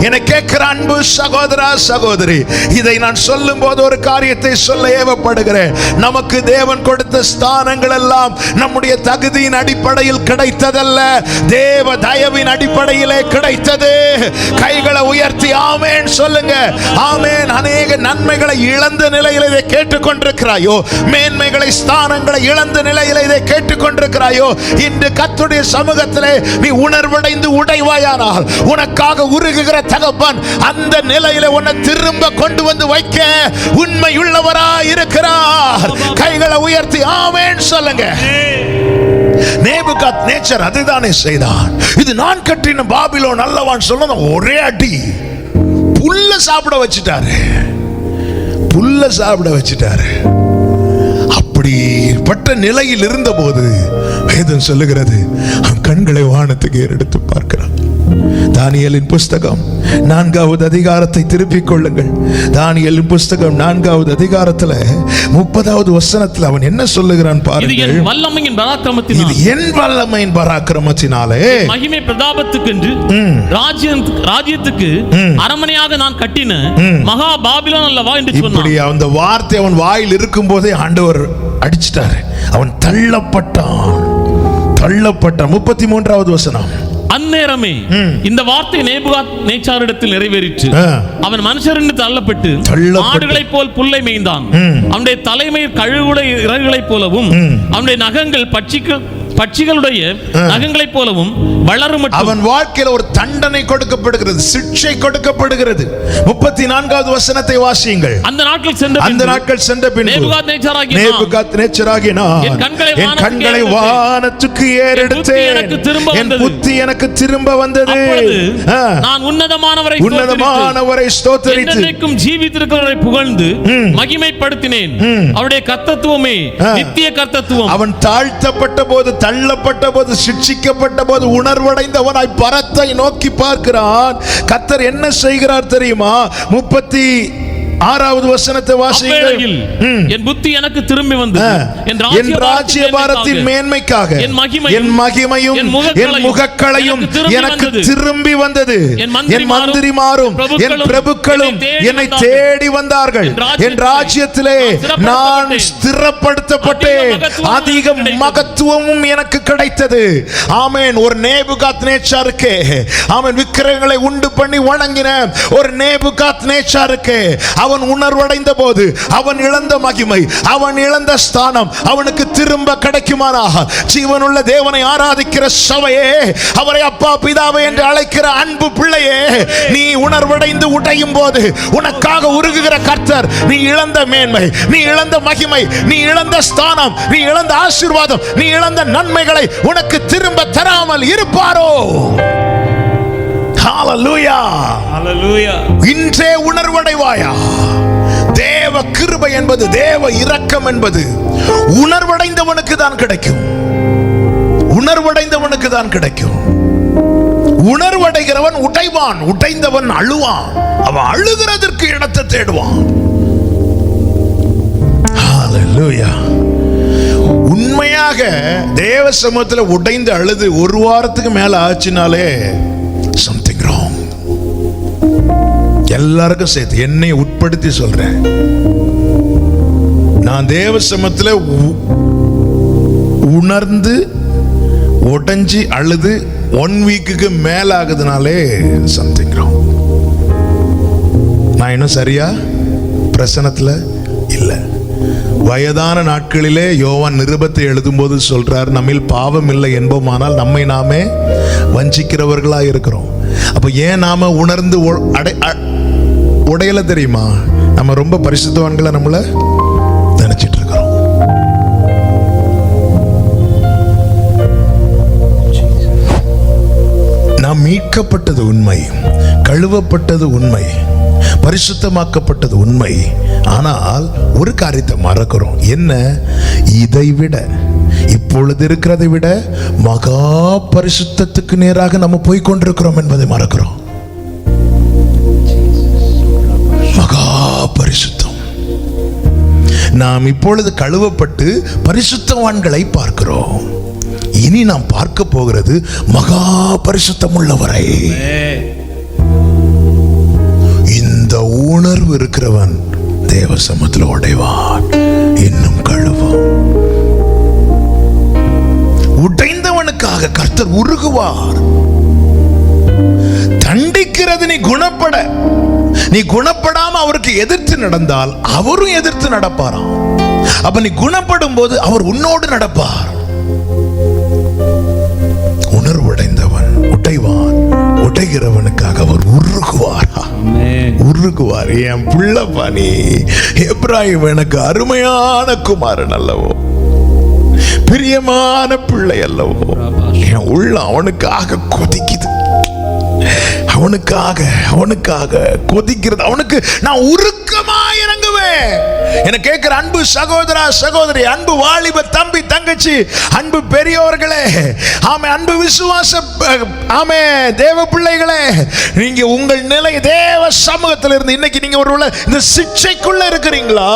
என கேட்கிற அன்பு சகோதரா, சகோதரி, இதை நான் சொல்லும் போது ஒரு காரியத்தை சொல்ல ஏவப்படுகிறேன். நமக்கு தேவன் கொடுத்த ஸ்தானங்கள் எல்லாம் நம்முடைய தகுதியின் அடிப்படையில் கிடைத்ததல்ல. அல்ல, தேவ தயவின் அடிப்படையிலே கிடைத்தது. கைகளை உயர்த்தி ஆமென் சொல்லுங்க. ஆமென். அநேக நன்மைகளை இழந்த நிலையில் இதை கேட்டுக்கொண்டிருக்கிறாயோ, மேன்மைகளை ஸ்தானங்களை இழந்த நிலையில் இதை கேட்டுக்கொண்டிருக்கிறாயோ, இன்று கர்த்தருடைய சமூகத்திலே நீ உணர்வடைந்து உடைவாயானால் உனக்காக உருகுகிற தகப்பன் அந்த நிலையில உன்னை திரும்ப கொண்டு வந்து வைக்க உண்மையுள்ளவராய் இருக்கிறார். கைகளை உயர்த்தி ஆமென் சொல்லுங்க. நேபுகாத்நேச்சர் அதுதானே செய்தான். இது நான் கட்டின பாபிலோன் அல்லவான் சொன்ன ஒரே அடி புல்ல சாப்பிட வச்சிட்டாரு, புல்ல சாப்பிட வச்சிட்டாரு. அப்படிப்பட்ட நிலையில் இருந்த போது வேதம் சொல்லுகிறது, அவன் கண்களை வானத்துக்கு ஏறெடுத்து பார்க்கிறான். தானியேலின் புஸ்தகம் 4வது அதிகாரத்தை திருப்பிக் கொள்ளுங்கள். தானியேலின் புஸ்தகம் 4வது அதிகாரத்துல 30வது வசனத்துல அவன் என்ன சொல்லுகிறான் பாருங்கள். இது என் வல்லமையின் பராக்கிரமத்தினாலே, இது என் வல்லமையின் பராக்கிரமத்தினாலே மகிமை பிரதாபத்துக்கு என்று ராஜ்யத்துக்கு அரமனையாக நான் கட்டின மகா பாபிலோன் அல்லவா என்று சொன்னான். இப்படி அந்த வார்த்தை அவன் வாயில் இருக்கும் போதே ஆண்டவர் அடிச்சிட்டாரு. அவன் தள்ளப்பட்டான். 33வது வசனம். அந்நேரமே இந்த வார்த்தை நேபுகாத்நேச்சாரிடத்தில் நிறைவேறிற்று. அவன் மனுஷரின் தள்ளப்பட்டு ஆடுகளைப் போல் புல்லை மேய்ந்தான். அவனுடைய தலைமையில் கழுகுடைய இறகுகளைப் போலவும் அவனுடைய நகங்கள் பட்சிகளுடைய நகங்களைப் போலவும் வளரும். அவன் வாழ்க்கையில் ஒரு தண்டனை கொடுக்கப்படுகிறது, சிக்ஷை கொடுக்கப்படுகிறது. 34வது வசனத்தை வாசியுங்கள். அந்த நாட்கள் சென்ற பின்பு நேபுகாத்நேச்சராகிய நான் என் கண்களை வானத்துக்கு ஏறெடுத்தேன். என் புத்தி எனக்கு திரும்ப வந்தது. நான் உன்னதமானவரை ஸ்தோத்திரித்து என்றென்றைக்கும் ஜீவித்திருக்கிறவரை புகழ்ந்து மகிமைப்படுத்தினேன். அவருடைய கர்த்தத்துவமே நித்திய கர்த்தத்துவம். அவன் தாழ்த்தப்பட்ட போது, தள்ளப்பட்ட போது, சிட்சிக்கப்பட்ட போது உணர்வடைந்தவனாய் பரத்தை நோக்கி பார்க்கிறான். கர்த்தர் என்ன செய்கிறார் தெரியுமா? 36வது வசனத்தை வாசியுங்கள். என் புத்தி எனக்கு திரும்பி வந்தது. என் ராஜ்யபாரத்தின் மேன்மைக்காக என் மகிமையும் என் முகக்களையும் எனக்கு திரும்பி வந்தது. என் மந்திரிமாரும் என் பிரபுக்களும் என்னை தேடி வந்தார்கள். என் ராஜ்யத்திலே நான் ஸ்திரப்படுத்தப்பட்டேன். அதிக மகத்துவமும் எனக்கு கிடைத்தது. ஆமென். ஒரு நேபுகாத்நேச்சாருக்கு, ஆமென், விக்கிரகங்களை உண்டு பண்ணி வணங்கின ஒரு நேபுகாத்நேச்சாருக்கு அவன் உணர்வடைந்த போது அவன் இழந்த மகிமை, அவன் இழந்த ஸ்தானம் அவனுக்கு திரும்ப கிடைக்குமானாக, ஜீவனுள்ள தேவனை ஆராதிக்கிற சபையே, அவரை அப்பா பிதாவை என்று அழைக்கிற அன்பு பிள்ளையே, நீ உணர்வடைந்து உடையும் போது உனக்காக உருகுகிற கர்த்தர் நீ இழந்த மேன்மை, நீ இழந்த மகிமை, நீ இழந்த ஸ்தானம், நீ இழந்த ஆசீர்வாதம், நீ இழந்த நன்மைகளை உனக்கு திரும்ப தராமல் இருப்பாரோ? ஹalleluya, ஹalleluya. இன்றே உணர்வடைவாயா? தேவ கிருபை என்பது, தேவ இரக்கம் என்பது உணர்வடைந்தவனுக்கு தான் கிடைக்கும். உணர்வடைந்தவனுக்கு தான் கிடைக்கும். உணர்வடைகிறவன் உடைவான், உடைந்தவன் அழுவான். அவன் அழுகிறதற்கு இடத்தை தேடுவான். ஹalleluya. உண்மையாக தேவ சமூகத்தில் உடைந்து அழுது ஒரு வாரத்துக்கு மேல ஆச்சுனாலே something wrong. எல்லாருக்கும் சேர்த்து என்னை உட்படுத்தி சொல்றேன். நான் தேவ சமூகத்தில் உணர்ந்து உடைஞ்சி அழுது 1 வீக்குக்கு மேல ஆகுதுனாலே something wrong. நான் இன்னும் சரியா பிரசனத்துல இல்லை. வயதான நாட்களிலே யோவான் நிருபத்தை எழுதும் போது சொல்றார், நம்மில் பாவம் இல்லை என்போமானால் நம்மை நாமே வஞ்சிக்கிறவர்களா இருக்கிறோம். அப்ப ஏன் நாம உணர்ந்து உடையல தெரியுமா? நம்ம ரொம்ப பரிசுத்தவான்களை நம்மள நினைச்சிட்டு இருக்கிறோம். நாம் மீட்கப்பட்டது உண்மை, கழுவப்பட்டது உண்மை, பரிசுத்தமாக்கப்பட்டது உண்மை. ஆனால் ஒரு காரியத்தை மறக்கிறோம். என்ன? இதை விட, இப்பொழுது இருக்கிறதை விட மகா பரிசுத்தத்துக்கு நேராக நம்ம போய் கொண்டிருக்கிறோம் என்பதை மறக்கிறோம். மகா பரிசுத்தம். நாம் இப்பொழுது கழுவப்பட்டு பரிசுத்தவான்களை பார்க்கிறோம். இனி நாம் பார்க்க போகிறது மகா பரிசுத்தம் உள்ளவரை. இந்த உணர்வு இருக்கிறவன் தேவ சமூகத்தில் உடைவான், இன்னும் கழுவான். உடைந்தவனுக்காக உனக்காக கர்த்தர் உருகுவார். தண்டிக்கிறது நீ குணப்பட, நீ குணப்படாம அவருக்கு எதிர்த்து நடந்தால் அவரும் எதிர்த்து நடப்பாராம். அப்ப நீ குணப்படும் போது அவர் உன்னோடு நடப்பார். உணர்வடைந்தவன் உடைவான், உடைகிறவனுக்காக அவர் உருகுவார். உருகுவார். என் பிள்ளைப்பா நீ, எப்ராயிம் எனக்கு அருமையான குமாரன் அல்லவோ, பிரியமான பிள்ளை அல்லவோ. என் உள்ள அவனுக்காக கொதிக்குது, அவனுக்காக கொதிக்கிறது. அவனுக்கு நான் உருக்கமா இறங்குவேன். என கேட்கிற அன்பு சகோதரா சகோதரி, அன்பு வாலிப தம்பி தங்கச்சி, அன்பு பெரியோர்களே, ஆமே, அன்பு விசுவாச ஆமே தேவ பிள்ளைகளே, நீங்க உங்கள் நிலை தேவ சமூகத்தில் இருந்து இன்னைக்கு நீங்க ஒரு இந்த சிக்ஷைக்குள்ள இருக்கிறீங்களா?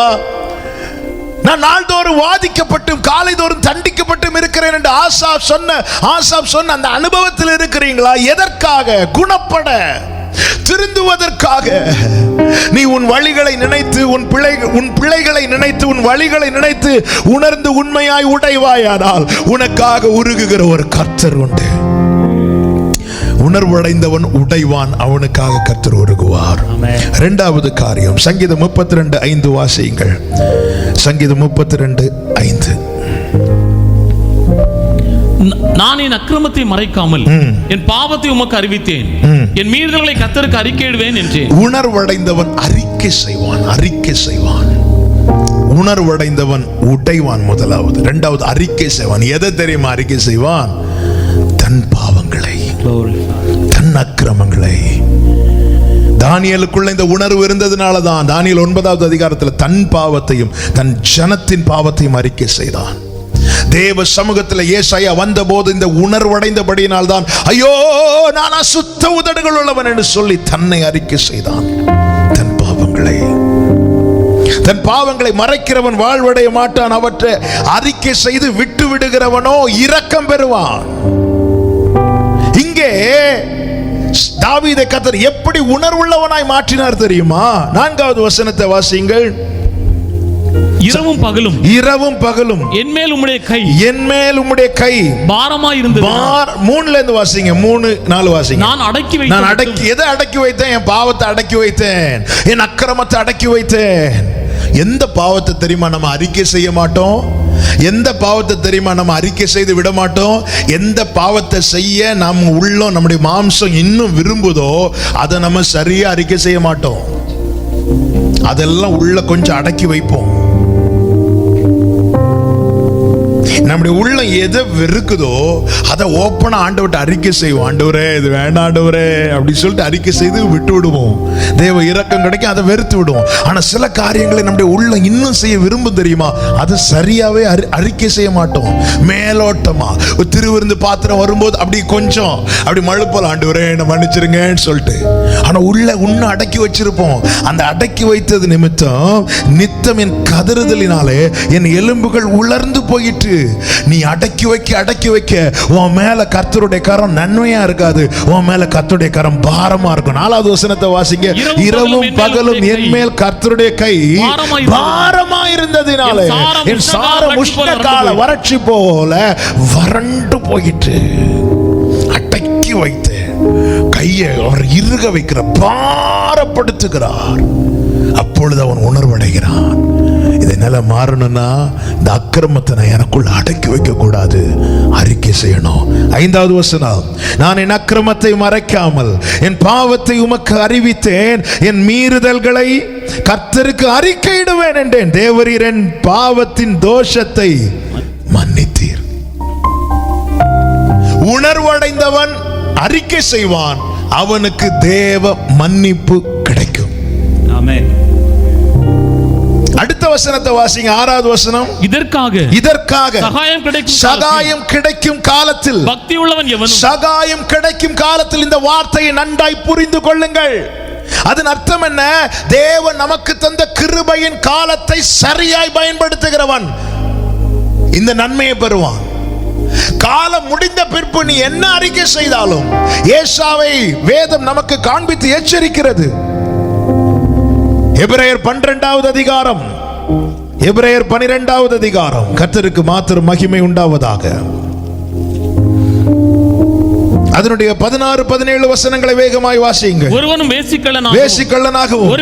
நான் நாள்தோறும் வாதிக்கப்பட்டும் காலைதோறும் தண்டிக்கப்பட்டும் இருக்கிறேன் என்று ஆசாப் சொன்ன அந்த அனுபவத்தில் இருக்கிறீங்களா? எதற்காக? குணப்பட, திருந்துவதற்காக. நீ உன் வழிகளை நினைத்து, உன் பிள்ளைகளை நினைத்து, உன் வழிகளை நினைத்து உணர்ந்து உண்மையாய் உடைவாயானால் உனக்காக உருகுகிற ஒரு கர்த்தர் உண்டு. உணர்வடைந்தவன் உடைவான், அவனுக்காக கர்த்தர் உருகுவார். இரண்டாவது காரியம், சங்கீதம் 32:5 வாசியுங்கள். சங்கீதம் 32:5. நான் என் அக்கிரமத்தை மறைக்காமல் என் பாவத்தை உமக்கு அறிவித்தேன், என் மீறுதல்களை கர்த்தருக்கு அறிக்கையிடுவேன் என்றேன். உணர்வடைந்தவன் அறிக்கை செய்வான். உணர்வடைந்தவன் உடைவான். முதலாவது. இரண்டாவது அறிக்கை செய்வான். எதை தெரியுமா அறிக்கை செய்வான்? தன் பாவங்களை, தன் அக்கிரமங்களை. தானியேலுக்குள்ள இந்த உணர்வு இருந்ததுனால தான் தானியேல் 9வது அதிகாரத்தில் தன் பாவத்தையும் தன் ஜனத்தின் பாவத்தையும் அறிக்கை செய்தான். தேவ சமூகத்தில் ஏசாயா வந்த போது இந்த உணர்வடைந்தபடியினால் தான் ஐயோ நான் அசுத்த உதடுகள் உள்ளவன் என்று சொல்லி தன்னை அறிக்கை செய்தான். தன் பாவங்களை மறைக்கிறவன் வாழ்வடைய மாட்டான், அவற்றை அறிக்கை செய்து விட்டு விடுகிறவனோ இரக்கம் பெறுவான். இங்கே தாவீதை கர்த்தர் எப்படி உணர்வுள்ளவனாய் மாற்றினார் தெரியுமா? 4வது வசனத்தை வாசியுங்கள். இரவும் பகலும் என்மேல் உம்முடைய கை பாரமாய் இருந்தது. 3ல இருந்து வாசிங்க. 3-4 வாசிங்க. நான் எதை அடக்கி வைத்தேன்? என் பாவத்தை அடக்கி வைத்தேன், என் அக்கிரமத்தை அடக்கி வைத்தேன். எந்த பாவத்தை தெரியுமா நம்ம அறிக்கை செய்ய மாட்டோம்? எந்த பாவத்தை தெரியுமா நம்ம அறிக்கை செய்து விட மாட்டோம்? எந்த பாவத்தை செய்ய நம்ம உள்ளம், நம்முடைய மாம்சம் இன்னும் விரும்புதோ அதை நம்ம சரியா அறிக்கை செய்ய மாட்டோம். அதெல்லாம் உள்ள கொஞ்சம் அடக்கி வைப்போம். நம்முடைய உள்ளம் எதை வெறுக்குதோ அதை ஓப்பனா ஆண்டவர்கிட்ட அறிக்கை செய்வோம். ஆண்டவரே இது வேண்டாம் ஆண்டவரே அப்படி சொல்லிட்டு அறிக்கை செய்து விட்டு விடுவோம். தேவ இரக்கம் கிடைக்கும், அதை வெறுத்து விடுவோம். ஆனா சில காரியங்களை நம்முடைய உள்ளம் இன்னும் செய்ய விரும்பும் தெரியுமா? அது சரியாவே அறிக்கை செய்ய மாட்டோம். மேலோட்டமா திருவிருந்து பாத்திரம் வரும்போது அப்படி கொஞ்சம் அப்படி மழுப்பலாம், ஆண்டவரே என்ன மன்னிச்சிருங்கன்னு சொல்லிட்டு. ஆனா உள்ள உன்ன அடக்கி வச்சிருப்போம். அந்த அடக்கி வைத்தது நிமித்தம் நித்தம் என் கதறுதலினாலே என் எலும்புகள் உலர்ந்து போயிட்டு. நீ அடக்கி வைக்க உன் மேல கர்த்தருடைய கரம் நன்மையா இருக்காது, உன் மேல கர்த்தருடைய கரம் பாரமா இருக்கும். 4வது வசனத்தை வாசிங்க. இரவும் பகலும் என் மேல் கர்த்தருடைய கை பாரமா இருந்ததினாலே என் சாரம் உஷ்ண கால வறட்சி போல வறண்டு போயிட்டு. அடக்கி வைத்து கையை அவர் இறுக வைக்கிற, பாரப்படுத்துகிறார். அப்பொழுது அவன் உணர்வடைகிறான். இதனால மாறணும்னா இந்த அக்கிரமத்தை நான் எனக்குள்ள அடக்கி வைக்க கூடாது, அறிக்கை செய்யணும். 5வது வசனம். நான் என் அக்கிரமத்தை மறைக்காமல் என் பாவத்தை உமக்கு அறிவித்தேன், என் மீறுதல்களை கர்த்தருக்கு அறிக்கையிடுவேன் என்றேன். தேவரீர் என் பாவத்தின் தோஷத்தை மன்னித்தீர். உணர்வடைந்தவன் அறிக்கை செய்வான், அவனுக்கு தேவ மன்னிப்பு கிடைக்கும். ஆமென். அடுத்த வசனத்தை வாசிங்க. 6வது வசனம். இதற்காக சகாயம் கிடைக்கும் காலத்தில் பக்தி உள்ளவன் எவனும். சகாயம் கிடைக்கும் காலத்தில் இந்த வார்த்தையை நன்றாய் புரிந்து கொள்ளுங்கள். அதன் அர்த்தம் என்ன? தேவன் நமக்கு தந்த கிருபையின் காலத்தை சரியாய் பயன்படுத்துகிறவன் இந்த நன்மையை பெறுவான். காலம் முடிந்த பிற்பு நீ என்ன அறிக்கை செய்தாலும் ஏசாவை வேதம் நமக்கு காண்பித்து எச்சரிக்கிறது. எபிரேயர் 12வது அதிகாரம், எபிரேயர் 12வது அதிகாரம். கர்த்தருக்கு மாத்திரம் மகிமை உண்டாவதாக. அதனுடைய 16 17 வசனங்களை வேகமாய் வாசியுங்க. ஒருவனும் வேசிக்கள்ளனாகவும்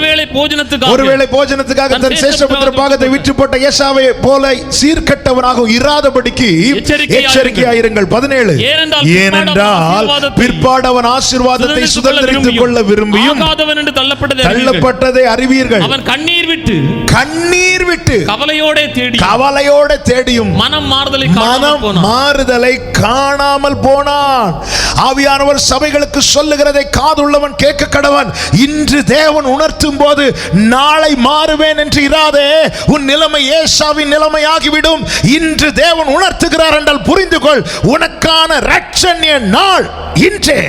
ஒருவேளை போஜனத்துக்காக தன் சேஷ்டபுத்திர பாகத்தை விற்று போட்ட ஏசாவை போல சீர்கட்டவனாகவும் இராதபடிக்கு எச்சரிக்கையாயிருங்கள். 17 ஏனென்றால் பிற்பாடவன் ஆசீர்வாதத்தை சுதந்தரித்துக் கொள்ள விரும்பியும் தள்ளப்பட்டதை அறிவீர்கள். அவன் கண்ணீர் விட்டு கவலையோட தேடியும் மனம் மாறுதலை காணாமல் போனான். ஆவியானவர் சபைகளுக்கு சொல்லுகிறதை காதுள்ளவன் கேட்க கடவன். இன்று தேவன் உணர்த்தும் போது நாளை மாறுவேன் என்று இராதே. உன் நிலைமை ஏசாவின் நிலைமையாகிவிடும். இன்று தேவன் உணர்த்துகிறார் என்றால் புரிந்து கொள். உனக்கான இரட்சணிய நாள் இன்றே.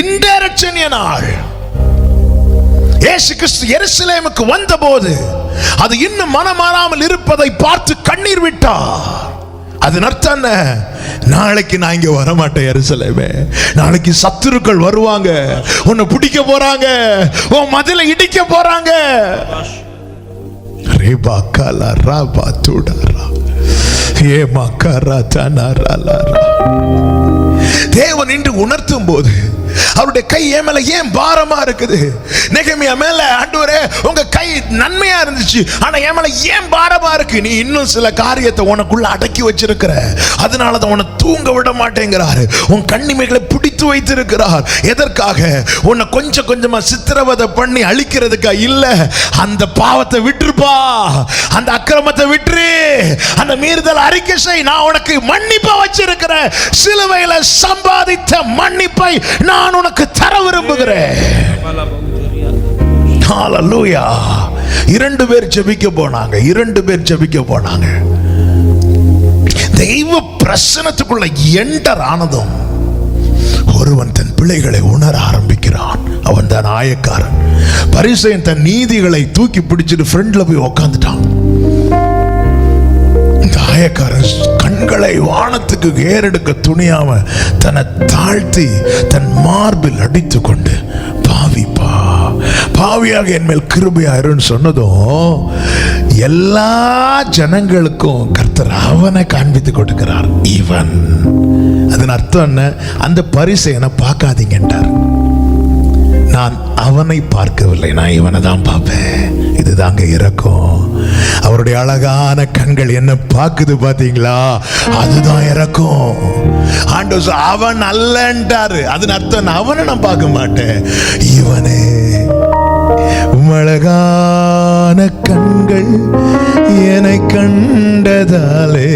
இந்த இரட்சணிய நாள் இயேசு கிறிஸ்து எருசலேமுக்கு வந்தபோது அது இன்னும் மனமாறாமல் இருப்பதை பார்த்து கண்ணீர் விட்டார். அதன் அர்த்தம் என்ன? நாளைக்கு நான் இங்க வரமாட்டேன் எருசலேமே. நாளைக்கு சத்துருக்கள் வருவாங்க, உன்னை பிடிக்க போறாங்க, உன் மதிலை இடிக்க போறாங்க. ரேபா காலா ராபா தூடாரா ஏ மக்கரா தனரலரா. தேவன் இன்று உணர்த்தும் போது அவருடைய கை என் மேல ஏன் பாரமா இருக்குது? நெகமியா மேல ஆண்டவரே உங்க கை நன்மையா இருந்துச்சு, ஆனா என் மேல ஏன் பாரமா இருக்கு? நீ இன்னும் சில காரியத்தை உனக்குள்ள அடக்கி வச்சிருக்கிற, அதனாலதான் உன்னை தூங்க விட மாட்டேங்கிறாரு. உன் கண்ணிமைகளை பிடித்து வைத்திருக்கிறார். எதற்காக? உன்னை கொஞ்சம் கொஞ்சமா சித்திரவதை பண்ணி அழிக்கிறதுக்கா? இல்ல, அந்த பாவத்தை விட்டுருப்பா, அந்த அக்கிரமத்தை விட்டுரு, அந்த மீறுதல் அறிக்கை செய். நான் உனக்கு மன்னிப்பா வச்சிருக்கிறேன். சிலுவையில சம்பாதித்த மன்னிப்பை நான் உனக்கு தர விரும்புகிறேன். ஹalleluya. 2 பேர் ஜெபிக்க போனாங்க. தெய்வ பிரசன்னத்துக்குள்ள என்டர் ஆனதும் ஒருவன் தன் பிள்ளைகளை உணர ஆரம்பிக்கிறான். அவன் தான் ஆயக்காரன். பரிசேயன் தன் நீதிகளை தூக்கி பிடிச்சிட்டு ஃப்ரண்ட்ல போய் உட்கார்ந்துட்டான். இந்த ஆயக்காரன் கண்களை வானத்துக்கு ஏறெடுக்க துணியாம தன்னை தாழ்த்தி தன் மார்பில் அடித்து கொண்டு பாவியாக என் மேல் கிருபையாயிருன்னு சொன்னதும் எல்லா ஜனங்களுக்கும் கர்த்தர் அவனை காண்பித்து கொடுக்கிறார். இவன், அதன் அர்த்தம் என்ன? அந்த பரிசேயனை பார்க்காதீங்க என்றார். நான் அவனை பார்க்கவில்லை, நான் இவனை தான் பார்ப்பேன். இதுதாங்க இரக்கம். அவருடைய அழகான கண்கள் என்ன பார்க்குது பாத்தீங்களா? அதுதான் இரக்கம். ஆண்டவர் அவன் அல்லன்றாரு. அதன் அர்த்தம் அவனை நான் பார்க்க மாட்டேன், இவனே. அழகான கண்கள் என்னை கண்டதாலே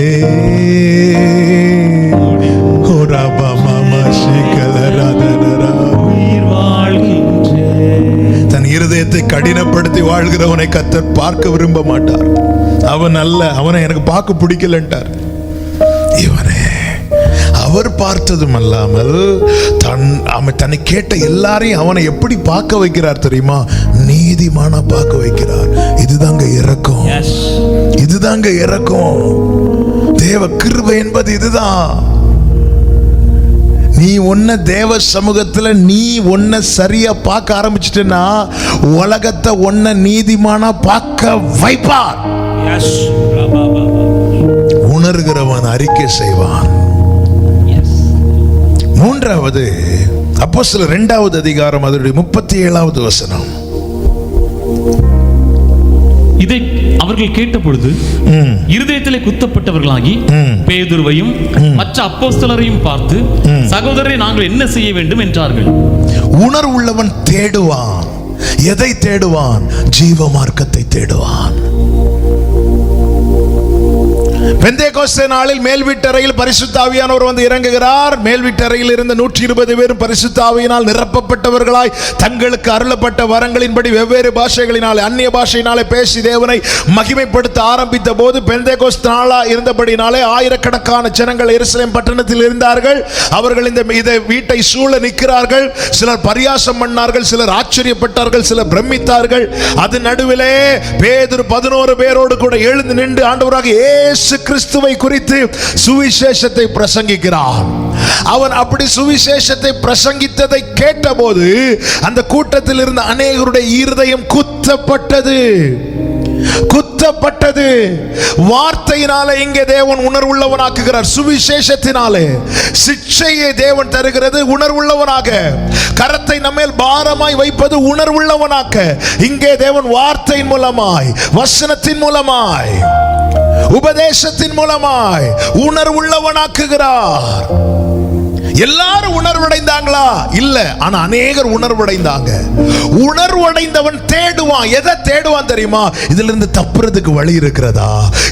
தன் இருதயத்தை கடினப்படுத்தி வாழ்கிறவனை கர்த்தர் பார்க்க விரும்ப மாட்டார். அவன் அல்ல, அவனை எனக்கு பார்க்க பிடிக்கலன்றார். இவனே அவர் பார்த்ததும் அல்லாமல் தன்னை கேட்ட எல்லாரையும் அவனை எப்படி பார்க்க வைக்கிறார் தெரியுமா? நீதிமானா பார்க்க வைக்கிறார். இதுதாங்க இரக்கம். இதுதாங்க இரக்கம். தேவ கிருபை என்பது இதுதான். நீ ஒன்ன தேவ சமூகத்துல நீ ஒன்ன சரியா பார்க்க ஆரம்பிச்சிட்டேன்னா உலகத்தை ஒன்ன நீதிமானா பார்க்க வைப்பார். உணர்கிறவன் அறிக்கை செய்வான். மூன்றாவது அப்போஸ்தலர் 2வது அதிகாரம் அதனுடைய 37வது வசனம். இதை அவர்கள் கேட்டபொழுது இருதயத்திலே குத்தப்பட்டவர்களாகி பேதுருவையும் மற்ற அப்போஸ்தலரையும் பார்த்து, சகோதரரை நாங்கள் என்ன செய்ய வேண்டும் என்றார்கள். உணர்வுள்ளவன் தேடுவான். எதை தேடுவான்? ஜீவ மார்க்கத்தை தேடுவான். பெந்தேகோஸ்தே நாளில் மேல் வீட்டறையில் பரிசுத்த ஆவியானவர் வந்து இறங்குகிறார். மேல் வீட்டறையில் இருந்த 120 பேரும் பரிசுத்த ஆவியினால் நிரப்பப்பட்டவர்களாய் தங்களுக்கு அருளப்பட்ட வரங்களின்படி வெவ்வேறு பாஷைகளினாலே அந்நிய பாஷையினாலே பேசி தேவனை மகிமைப்படுத்த ஆரம்பித்த போது பெந்தேகோஸ்தே நாளா இருந்தபடினாலே ஆயிரக்கணக்கான ஜனங்கள் எருசலேம் பட்டணத்தில் இருந்தார்கள். அவர்கள் இந்த வீட்டை சூழ நிற்கிறார்கள். சிலர் பரியாசம் பண்ணார்கள், சிலர் ஆச்சரியப்பட்டார்கள், சிலர் பிரமித்தார்கள். அது நடுவிலே பேதுரு 11 பேரோடு கூட எழுந்து நின்று ஆண்டவராக இயேசு கிறிஸ்துவை குறித்து சுவிசேஷத்தை பிரசங்கிக்கிறான். அவன் அப்படி சுவிசேஷத்தை பிரசங்கித்ததை கேட்டபோது அந்த கூட்டத்தில் இருந்த அநேகருடைய இருதயம் குத்தப்பட்டது. குத்தப்பட்டது. வார்த்தையினாலே இங்கே தேவன் உணர்வுள்ளவனாக்குகிறார். சுவிசேஷத்தினாலே சிக்ஷையை தேவன் தருகிறது உணர்வுள்ளவனாக. கரத்தை நம்மேல் பாரமாய் வைப்பது உணர்வுள்ளவனாக்க. இங்கே தேவன் வார்த்தையின் மூலமாய், வசனத்தின் மூலமாய், உபதேசத்தின் மூலமாய் உணர்வுள்ளவனாக்குகிறார். எல்லாரும் உணர்வடைந்தாங்களா? இல்ல. ஆனா அநேகர் உணர்வடைந்தாங்க. உணர்வடைந்தவன் தேடுவான். எதை தேடுவான் தெரியுமா? இதுல இருந்து தப்புறதுக்கு வழி இருக்கிறதா?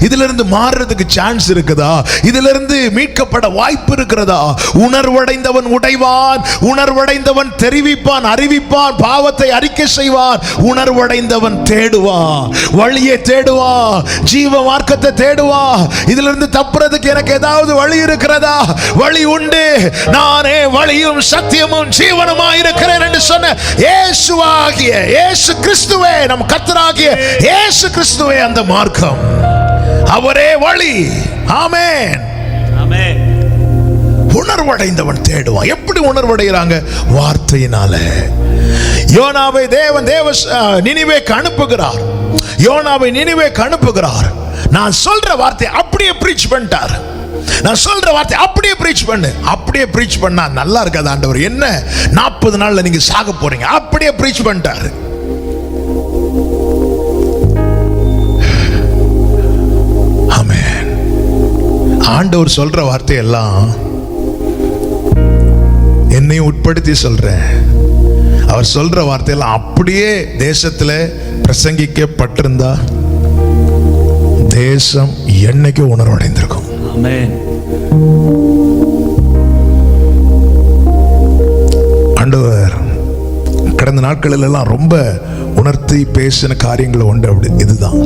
இதுல இருந்து மாறுறதுக்கு சான்ஸ் இருக்குதா? இதுல இருந்து மீட்கப்பட வாய்ப்பு இருக்கிறதா? உணர்வடைந்தவன் உடைவான். உணர்வடைந்தவன் தெரிவிப்பான், அறிவிப்பான், பாவத்தை அறிக்கை செய்வான். உணர்வடைந்தவன் தேடுவான், வழியை தேடுவான், ஜீவ மார்க்கத்தை தேடுவான். இதுல இருந்து தப்புறதுக்கு எனக்கு ஏதாவது வழி இருக்கிறதா? வழி உண்டு. நானே வழியும் சத்தியமும் ஜீவனுமாய் இருக்கிறேன் என்று சொன்ன இயேசுவாகிய இயேசு கிறிஸ்துவே, நம் கர்த்தராகிய இயேசு கிறிஸ்துவே அந்த மார்க்கம். அவரே வழி. ஆமென், ஆமென். உணர்வடைந்தவன் தேடுவான். எப்படி உணர்வடைகிறாங்க? வார்த்தையினால. யோனாவை தேவன் நினிவேக்கு அனுப்புகிறார். யோனாவை நினிவேக்கு அனுப்புகிறார். நான் சொல்ற வார்த்தை அப்படியே பிரீச் பண்ணிட்டார். நான் சொல்ற வார்த்தை அப்படியே பிரீச் பண்ணு. அப்படியே பிரீச் பண்ணா நல்லா இருக்காது ஆண்டவர். என்ன 40 நாள்ல நீங்க சாக போறீங்க? அப்படியே பிரீச் பண்ணிட்டாரு. ஆமென். ஆண்டவர் சொல்ற வார்த்தை எல்லாம் என்னையும் உட்படுத்தி சொல்றேன். அவர் சொல்ற வார்த்தையெல்லாம் அப்படியே தேசத்துல பிரசங்கிக்கப்பட்டிருந்தா தேசம் என்னைக்கு உணர்வடைந்திருக்கும். ஆண்டவர் கடந்த நாட்களில் எல்லாம் ரொம்ப உணர்த்தி பேசின காரியங்கள் ஒன்று அப்படி இதுதான்.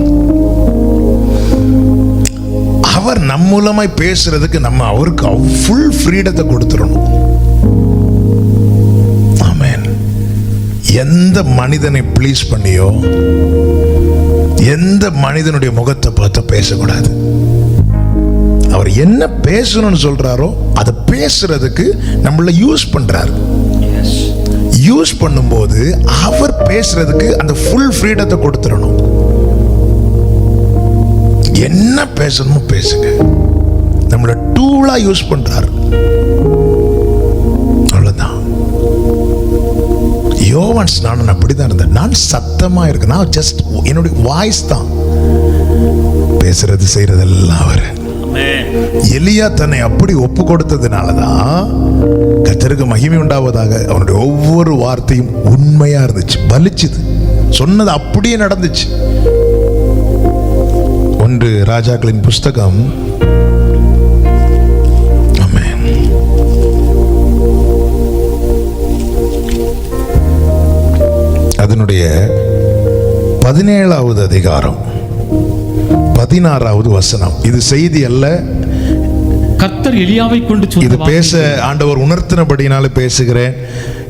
அவர் நம் மூலமாய் பேசுறதுக்கு நம்ம அவருக்கு ஃபுல் ஃப்ரீடத்தை கொடுத்துடணும். ஆமென். எந்த மனிதனை ப்ளீஸ் பண்ணியோ, எந்த மனிதனுடைய முகத்தை பார்த்து பேசக்கூடாது. அவர் என்ன பேசணும்னு சொல்றாரோ அதை பேசுறதுக்கு நம்மள யூஸ் பண்றாரு. யூஸ் பண்ணும்போது அவர் பேசுறதுக்கு அந்த ஃபுல் ஃப்ரீடத்தை கொடுத்துடணும். என்ன பேசணுமோ பேசுங்க. நம்மள டூலா யூஸ் பண்றாரு. அவ்வளவுதான். யோவான் ஸ்நானன் அப்படிதான் இருந்தேன். நான் சத்தமா இருக்கேன். நான் ஜஸ்ட் என்னுடைய வாய்ஸ் தான். பேசுறது செய்யறதெல்லாம் அவர். எலியா தன்னை அப்படி ஒப்பு கொடுத்ததுனாலதான் கர்த்தருக்கு மகிமை உண்டாவதாக அவனுடைய ஒவ்வொரு வார்த்தையும் உண்மையா இருந்துச்சு, பலிச்சுது. சொன்னது அப்படியே நடந்துச்சு. 1 ராஜாக்களின் புஸ்தகம், ஆமென், அதனுடைய 17வது அதிகாரம் 16வது வசனம். இது செய்தி அல்ல, கர்த்தர் எலியாவை கொண்டு இது பேச ஆண்டவர் உணர்த்தினபடினால பேசுகிறேன்.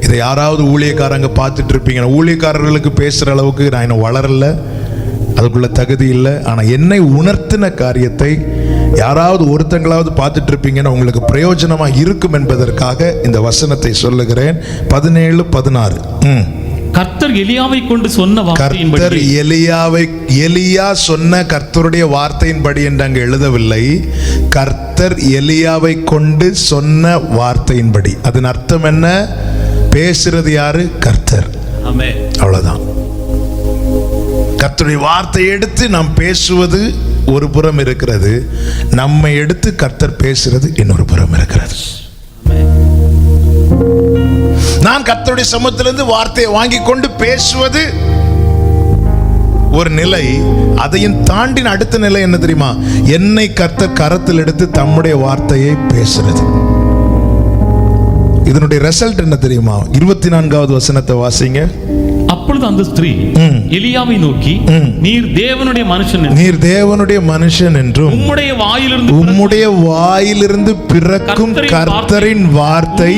இதை யாராவது ஊழியக்காரங்க பார்த்துட்டு இருப்பீங்க. ஊழியக்காரர்களுக்கு பேசுற அளவுக்கு நான் இன்னும் வளரல, அதுக்குள்ள தகுதி இல்லை. ஆனா என்னை உணர்த்தின காரியத்தை யாராவது ஒருத்தங்களாவது பார்த்துட்டு இருப்பீங்கன்னா உங்களுக்கு பிரயோஜனமா இருக்கும் என்பதற்காக இந்த வசனத்தை சொல்லுகிறேன். 17-16. கர்த்தர் எலியாவை கொண்டு சொன்ன வார்த்தையின்படி, எலியா சொன்ன கர்த்தருடைய வார்த்தையின்படி என்று அங்கு எழுதவில்லை. கர்த்தர் எலியாவை கொண்டு சொன்ன வார்த்தையின்படி. அதன் அர்த்தம் என்ன? பேசுறது யாரு? கர்த்தர். ஆமென். அவ்வளவுதான். கர்த்தருடைய வார்த்தையை எடுத்து நாம் பேசுவது ஒரு புறம் இருக்கிறது, நம்மை எடுத்து கர்த்தர் பேசுறது இன்னொரு புறம் இருக்கிறது. நான் கர்த்தருடைய சமூகத்திலிருந்து வார்த்தையை வாங்கி கொண்டு பேசுவது ஒரு நிலை. அதையும் தாண்டின அடுத்த நிலை என்ன தெரியுமா? என்னை கர்த்தர் கரத்தில் எடுத்து தம்முடைய வார்த்தையை பேசுறது. இதனுடைய ரிசல்ட் என்ன தெரியுமா? 24வது வசனத்தை வாசிங்க. அப்பொழுது அந்த ஸ்திரீ எலியாவை நோக்கி, நீர் தேவனுடைய மனுஷன் என்றும் உம்முடைய வாயிலிருந்து பிறக்கும் கர்த்தரின் வார்த்தை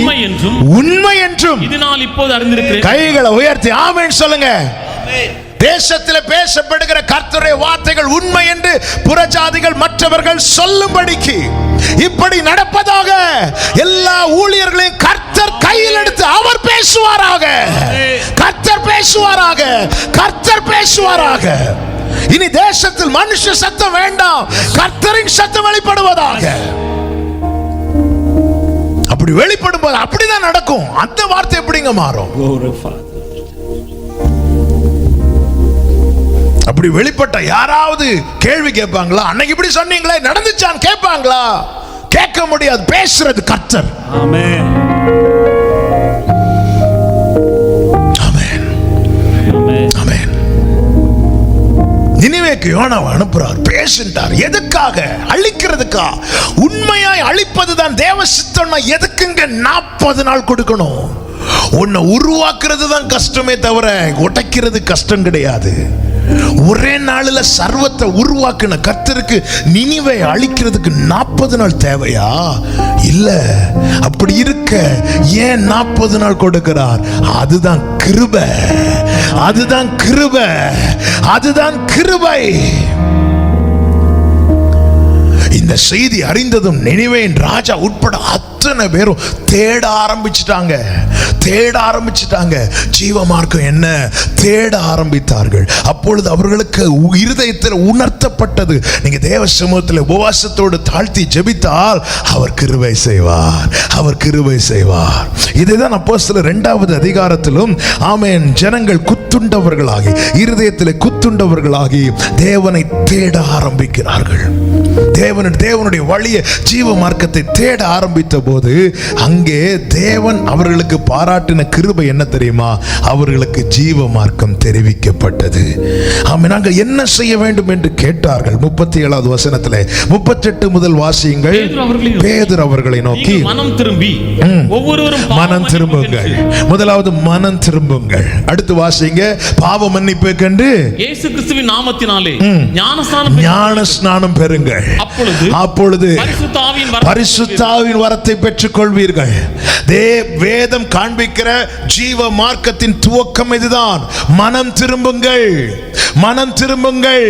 உண்மை என்றும் இதனால் இப்போது அறிந்திருக்கிறேன். கைகளை உயர்த்தி ஆமென் சொல்லுங்க. தேசத்தில் பேசப்படுகிற கர்த்தருடைய வார்த்தைகள் உண்மை என்று புறஜாதிகள் மற்றவர்கள் சொல்லும்படிக்கு இப்படி நடப்பதாக எல்லா ஊழியர்களையும் கர்த்தர் கையில் எடுத்து அவர் பேசுவாராக. கர்த்தர் பேசுவாராக, கர்த்தர் பேசுவாராக. இனி தேசத்தில் மனுஷ சத்தம் வேண்டாம், கர்த்தரின் சத்தம் வெளிப்படுவதாக. அப்படி வெளிப்படும் போது அப்படிதான் நடக்கும். அந்த வார்த்தை எப்படிங்க மாறும்? அப்படி வெளிப்பட்ட யாராவது கேள்வி கேட்பாங்களா? அன்னைக்கு இப்படி சொன்னீங்களே, நடந்துச்சான்னு கேட்பாங்களா? கேட்க முடியாது. பேசுறது கர்த்தர். ஆமென். ஆமென். ஆமென். நினிவேக்கு யோனாவை அனுப்புறார், பேசுட்டார். எதுக்காக? அழிக்கிறதுக்கா? உண்மையாய் அழிப்பதுதான் தேவ சித்தம்னா எதுக்குங்க 40 நாள் கொடுக்கணும்? உன்னை உருவாக்குறது தான் கஷ்டமே தவிர உடைக்கிறது கஷ்டம் கிடையாது. ஒரே நாளில் சர்வத்தை உருவாக்குன கர்த்தருக்கு நினிவை அழிக்கிறதுக்கு 40 நாள் தேவையா? இல்ல. அப்படி இருக்க ஏன் 40 நாள் கொடுக்கிறார்? அதுதான் கிருபை, அதுதான் கிருபை, அதுதான் கிருபை. இந்த செய்தி அறிந்ததும் நினிவேயின் ராஜா உட்பட அத்தனை பேரும் தேட ஆரம்பிச்சிட்டாங்க. ஜீவ மார்க்கம் என்ன தேட ஆரம்பித்தார்கள். அப்பொழுது அவர்களுக்கு இருதயத்தில் உணர்த்தப்பட்டது, நீங்க தேவ சமூகத்தில் உபவாசத்தோடு தாழ்த்தி ஜெபித்தால் அவர் கிருபை செய்வார், அவர் கிருபை செய்வார். இதுதான் அப்போஸ்தலர் 2வது அதிகாரத்திலும் ஆமென், ஜனங்கள் குத்துண்டவர்களாகி, இருதயத்தில் குத்துண்டவர்களாகி தேவனை தேட ஆரம்பிக்கிறார்கள். தேவனுடைய வழியை, ஜீவ மார்க்கத்தை தேட ஆரம்பித்த போது அங்கே தேவன் அவர்களுக்கு பாராட்டின கிருபை என்ன தெரியுமா? அவர்களுக்கு ஜீவ மார்க்கம் தெரிவிக்கப்பட்டது. ஆமென். நாங்கள் என்ன செய்ய வேண்டும் என்று கேட்டார்கள். 37வது வசனத்திலே 38 முதல் வாசியுங்கள். பேதுரு அவர்களை நோக்கி, மனம் திரும்பி ஒவ்வொருவரும் மனம் திரும்புங்கள். முதலாவது மனம் திரும்புங்கள். அடுத்து வாசிங்க, பாவ மன்னிப்பு கண்டு இயேசு கிறிஸ்துவின் நாமத்தினாலே ஞானஸ்நானம் பெறுங்கள். அப்பொழுது பரிசுத்தாவின் வரத்தை பெற்றுக் கொள்வீர்கள். வேதம் காண்பிக்கிற ஜீவ மார்க்கத்தின் துவக்கம் இதுதான். மனம் திரும்புங்கள், மனம் திரும்புங்கள்.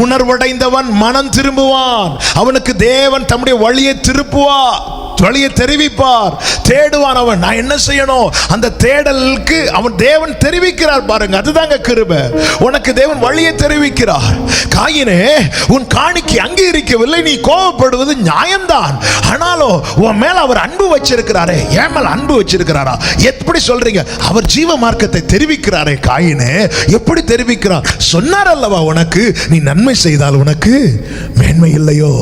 உணர்வடைந்தவன் மனம் திரும்புவான். அவனுக்கு தேவன் தம்முடைய வழியை திருப்புவார், வழியை தெரிவிப்பார். தேடுவான் அவன். நான் என்ன செய்யணும்? அந்த தேடலுக்கு அவன் தேவன் தெரிவிக்கிறார் பாருங்க. அதுதாங்க கிருபை. உனக்கு தேவன் வழியை தெரிவிக்கிறார். காயினே, உன் காணிக்கை அங்கீகரிக்கவில்லை, நீ கோபப்படுவது நியாயம்தான். ஆனாலும் உன் மேல அவர் அன்பு வச்சிருக்கிறாரே. என் மேல அன்பு வச்சிருக்கிறாரா? எப்படி சொல்றீங்க? அவர் ஜீவ மார்க்கத்தை தெரிவிக்கிறாரே. காயினே, எப்படி தெரிவிக்கிறார்? சொன்னார் அல்லவா, உனக்கு நீ நன்மை செய்தால் உனக்கு மேன்மை இல்லையோ?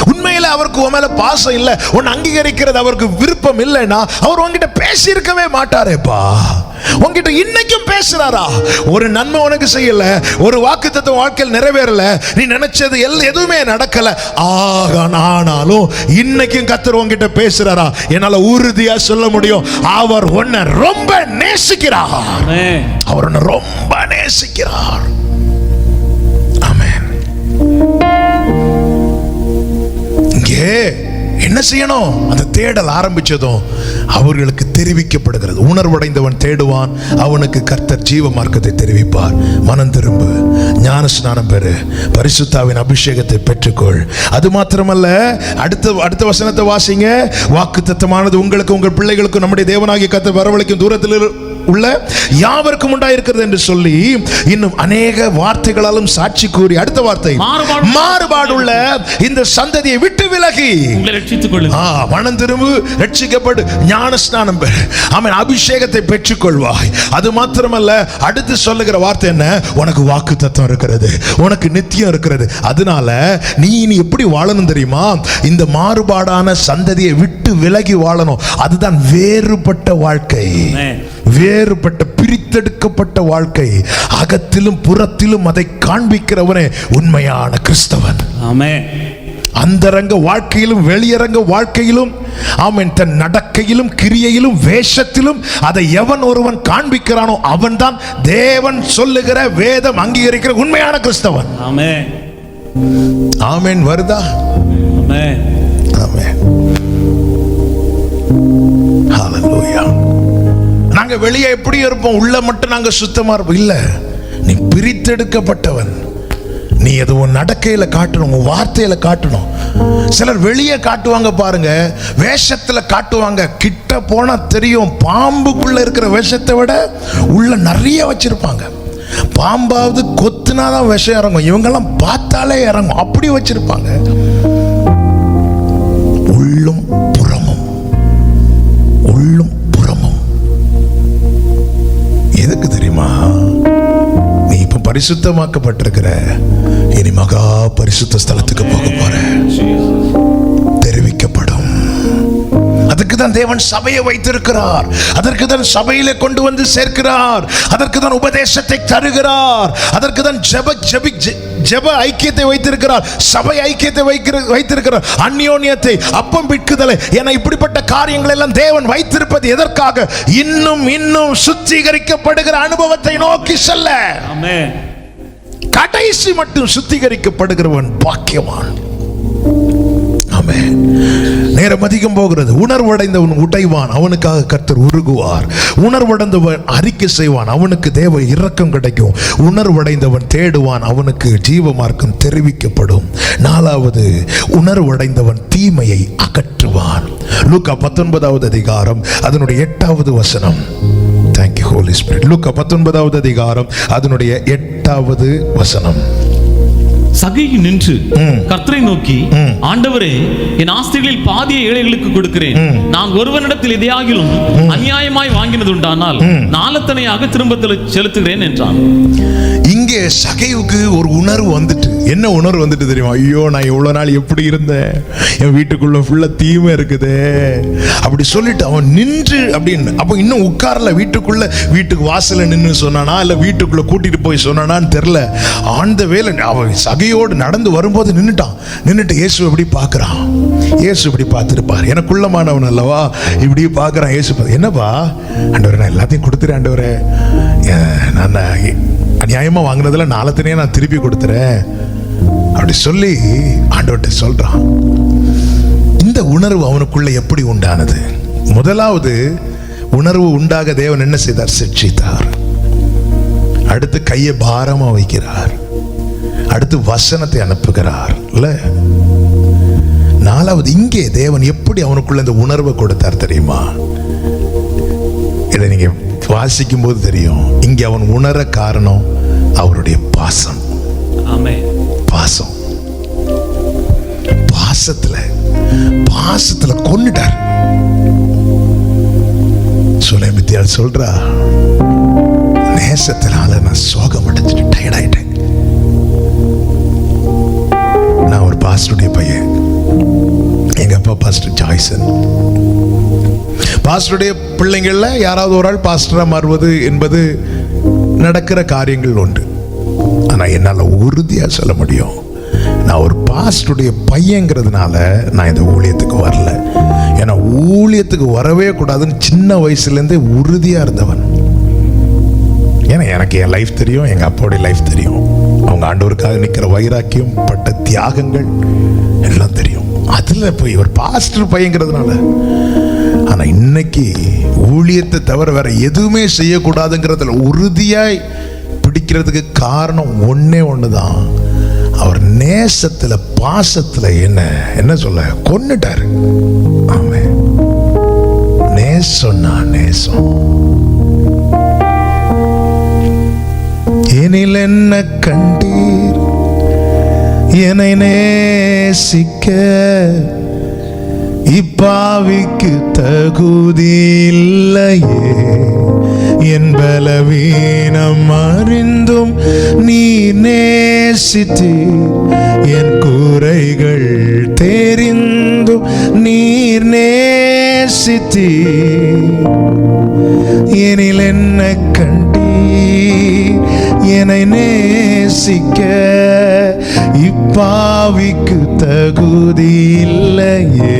உண்மையில அவருக்கு உன் மேல பாசம் இல்லை, உன் அங்கீகரிக்கிறது அவருக்கு விருப்பம் இல்லைன்னா அவர் உன்கிட்ட பேசி இருக்கவே மாட்டாரேப்பா. உன்கிட்ட இன்னைக்கும் பேசுறாரா? ஒரு நன்மை உனக்கு செய்யல, ஒரு வாக்குத்தத்தம் வாழ்க்கையில் நிறைவேறல, நீ நினைச்சது எதுவுமே நடக்கல. ஆனாலும் இன்னைக்கும் கர்த்தர் உன்கிட்ட பேசுறாரா? என்னால உறுதியா சொல்ல முடியும், அவர் உன்னை ரொம்ப நேசிக்கிறார். அவர் உன்னை ரொம்ப நேசிக்கிறார். ஆமென். இங்கே என்ன செய்யணும்? அந்த தேடல் ஆரம்பிச்சதும் அவர்களுக்கு தெரிவிக்கப்படுகிறது. உணர்வடைந்தவன் தேடுவான், அவனுக்கு கர்த்தர் ஜீவ மார்க்கத்தை தெரிவிப்பார். மனம் திரும்பு, ஞானஸ்நானம் பெறு, பரிசுத்தாவின் அபிஷேகத்தை பெற்றுக்கொள். அது மாத்திரமல்ல, அடுத்த வசனத்தை வாசிங்க. வாக்குத்தத்தமானது உங்களுக்கு, உங்கள் பிள்ளைகளுக்கும் நம்முடைய தேவனாகிய கர்த்தர் வரவழைக்கும் தூரத்தில் உள்ள யாவருக்கும் உண்டாயிருக்கிறது என்று சொல்லி இன்னும் அநேக வார்த்தைகளாலும் சாட்சி கூறி, அடுத்த வார்த்தை, மாறுபாடுள்ள இந்த சந்ததியை விட்டு விலகி மனம் திரும்பு, ரட்சிக்கப்படு, ஞானஸ்நானம் பெறு, ஆமென், அபிஷேகத்தை பெற்றுக் கொள்வாய். அது மாத்திரமல்ல, அடுத்து சொல்லுகிற வார்த்தை என்ன? உனக்கு வாக்குத்தத்தம் இருக்கிறது, உனக்கு நித்தியம் இருக்கிறது. அதனால நீ இனி எப்படி வாழணும் தெரியுமா? இந்த மாறுபாடான சந்ததியை விட்டு விலகி வாழணும். அதுதான் வேறுபட்ட வாழ்க்கை, வேறுபட்ட பிரித்தெடுக்கப்பட்ட வாழ்க்கை. அகத்திலும் புறத்திலும் அதை காண்பிக்கிறவனே உண்மையான கிறிஸ்தவன். ஆமென். அந்தரங்க வாழ்க்கையிலும் வெளியரங்க வாழ்க்கையிலும், ஆமென், தன் நடக்கையிலும் கிரியையிலும் வேஷத்திலும் அதை எவன் ஒருவன் காண்பிக்கிறானோ அவன்தான் தேவன் சொல்லுகிற, வேதம் அங்கீகரிக்கிற உண்மையான கிறிஸ்தவன். ஆமென். ஆமென். வருதா? ஆமென். ஆமென். ஹல்லேலூயா. நாங்க வெளியே எப்படி இருப்போம், உள்ள மட்டும் நாங்க சுத்தமா இருப்போம். இல்ல, நீ பிரித்தெடுக்கப்பட்டவன், நீ அது உன் நடக்கையில காட்டணும், உன் வார்த்தையில காட்டணும். சிலர் வெளியே காட்டுவாங்க பாருங்க, வேஷத்துல காட்டுவாங்க, கிட்ட போனா தெரியும் பாம்புக்குள்ள இருக்கிற விஷத்தை விட உள்ள நிறைய வச்சிருப்பாங்க. பாம்பாவது கொத்துனாதான் விஷம் இறங்கும், இவங்கெல்லாம் பார்த்தாலே இறங்கும், அப்படி வச்சிருப்பாங்க. உள்ளும் புறமும், உள்ளும் புறமும். எதுக்கு தெரியுமா? நீ இப்ப பரிசுத்தமாக்கப்பட்டிருக்கிற, இனி மகா பரிசுத்த ஸ்தலத்துக்கு போக போற, தெரிவிக்கப்படும். அதுக்கு தான் தேவன் சபையை வைத்திருக்கிறார், அதற்கு தான் சபையிலே கொண்டு வந்து சேர்க்கிறார், அதற்கு தான் உபதேசத்தை தருகிறார், அதற்கு தான் ஜெப ஐக்கியத்தை வைத்திருக்கிறார், சபை ஐக்கியத்தை வைத்திருக்கிறார், அந்யோன்யத்தை, அப்பம் பிட்குதலை என இப்படிப்பட்ட காரியங்கள் எல்லாம் தேவன் வைத்திருப்பது எதற்காக? இன்னும் இன்னும் சுத்திகரிக்கப்படுகிற அனுபவத்தை நோக்கி செல்ல. ஆமென். கடைசி மட்டும் சுத்திகரிக்கப்படுகிறவன் பாக்கியவான். ஆமென். நேரம் அதிகம் போகிறது. உணர்வடைந்தவன் உடைவான், அவனுக்காக கர்த்தர் உருகுவார். உணர்வடைந்தவன் அறிக்கை செய்வான், அவனுக்கு தேவ இரக்கம் கிடைக்கும். உணர்வடைந்தவன் தேடுவான், அவனுக்கு ஜீவ மார்க்கம் தெரிவிக்கப்படும். 4வது, உணர்வடைந்தவன் தீமையை அகற்றுவான். லூக்கா 19வது அதிகாரம் அதனுடைய 8வது வசனம். Thank you Holy Spirit. லூக்கா 19வது அதிகாரம் அதனுடைய 8வது வசனம். சகையு நின்று கர்த்தரை நோக்கி, ஆண்டவரே, என் ஆஸ்திகளில் பாதியை ஏழைகளுக்கு கொடுக்கிறேன். நான் ஒருவனிடத்தில் எதையாகிலும் அநியாயமாய் வாங்கினது உண்டானால் நாலத்தனையாக திரும்ப செலுத்துகிறேன் என்றான். இங்கே சகைவுக்கு ஒரு உணர்வு வந்துட்டு, என்ன உணர்வு வந்துட்டு தெரியுமா? ஐயோ, நான் எவ்வளவு நாள் எப்படி இருந்தேன், என் வீட்டுக்குள்ள ஃபுல்லா தீமை இருக்குது அப்படி சொல்லிட்டு அவன் நின்று அப்படின்னு. அப்போ இன்னும் உட்காரல, வீட்டுக்கு வாசல்ல நின்று சொன்னானா இல்ல வீட்டுக்குள்ள கூட்டிட்டு போய் சொன்னானான்னு தெரியல. ஆன் த வேல அவன் சகையோடு நடந்து வரும்போது நின்னுட்டு இயேசு எப்படி பார்க்கறான். இயேசு இப்படி பார்த்திருப்பார், எனக்குள்ளமானவன் அல்லவா, இப்படி பார்க்கறான். இயேசு, என்னப்பா ஆண்டவரே, நான் எல்லாத்தையும் கொடுத்துறேன் ஆண்டவரே, நான் அநியாயமா வாங்கினதுல நாலத்தினே நான் திருப்பி கொடுத்துறேன் அப்படி சொல்லி ஆண்டவர்கிட்ட சொல்றான். இந்த உணர்வு அவனுக்குள்ள எப்படி உண்டானது? முதலாவது உணர்வு உண்டாக தேவன் என்ன செய்தார்? சிட்சித்தார். அடுத்து கையை பாரமா வைக்கிறார், அடுத்து வசனத்தை அனுப்புகிறார். இல்ல, 4வது இங்கே தேவன் எப்படி அவனுக்குள்ள இந்த உணர்வை கொடுத்தார் தெரியுமா? இதை நீங்க வாசிக்கும் போது தெரியும். இங்கே அவன் உணர காரணம் அவருடைய பாசம். ஆமென். பாசம், பாசத்துல கொன்னுட்டார். சுலைமித்தியால் சொல்றா, நேசத்தினால நான் சோகம் அடைஞ்சிட்டு டயர்ட் ஆயிட்டேன். நான் ஒரு பாஸ்டருடைய பையன், எங்க அப்பா பாஸ்டர் ஜாய்சன். பாஸ்டருடைய பிள்ளைங்கள்ல யாராவது ஒரு ஆள் பாஸ்டரா மாறுவது என்பது நடக்கிற காரியங்கள் உண்டு. ஆனா என்னால உறுதியா சொல்ல முடியும், நான் ஒரு பாஸ்டருடைய பையங்கிறதுனால நான் இந்த ஊழியத்துக்கு வரல. ஏன்னா ஊழியத்துக்கு வரவே கூடாதுன்னு சின்ன வயசுல இருந்தே உறுதியா இருந்தவன். ஏன்னா எனக்கு என் லைஃப் தெரியும், எங்க அப்பாவுடைய லைஃப் தெரியும், அவங்க ஆண்டவருக்காக நிக்கிற வைராக்கியம், பட்ட தியாகங்கள் எல்லாம் தெரியும். அதுல போய் ஒரு பாஸ்டர் பையங்கிறதுனால. ஆனா இன்னைக்கு ஊழியத்தை தவிர வேற எதுவுமே செய்யக்கூடாதுங்கிறதுல உறுதியாய் பிடிக்கிறதுக்கு காரணம் ஒன்னே ஒண்ணுதான். அவர் நேசத்துல, பாசத்துல என்ன சொல்ல கொன்னுட்டாரு. ஆமென். நேசம்னா நேசம். எனில் என்ன கண்டீர் என்னை நேசிக்க, இப்பாவிக்கு தகுதி இல்லையே, என் பலவீனம் அறிந்தும் நீ நேசித்தீர், என் குறைகள் தெரிந்தும் நீர் நேசித்தீர். எனில் என்ன கண்டீர் என்னை நேசிக்க, இப்பாவிக்கு தகுதி இல்லையே,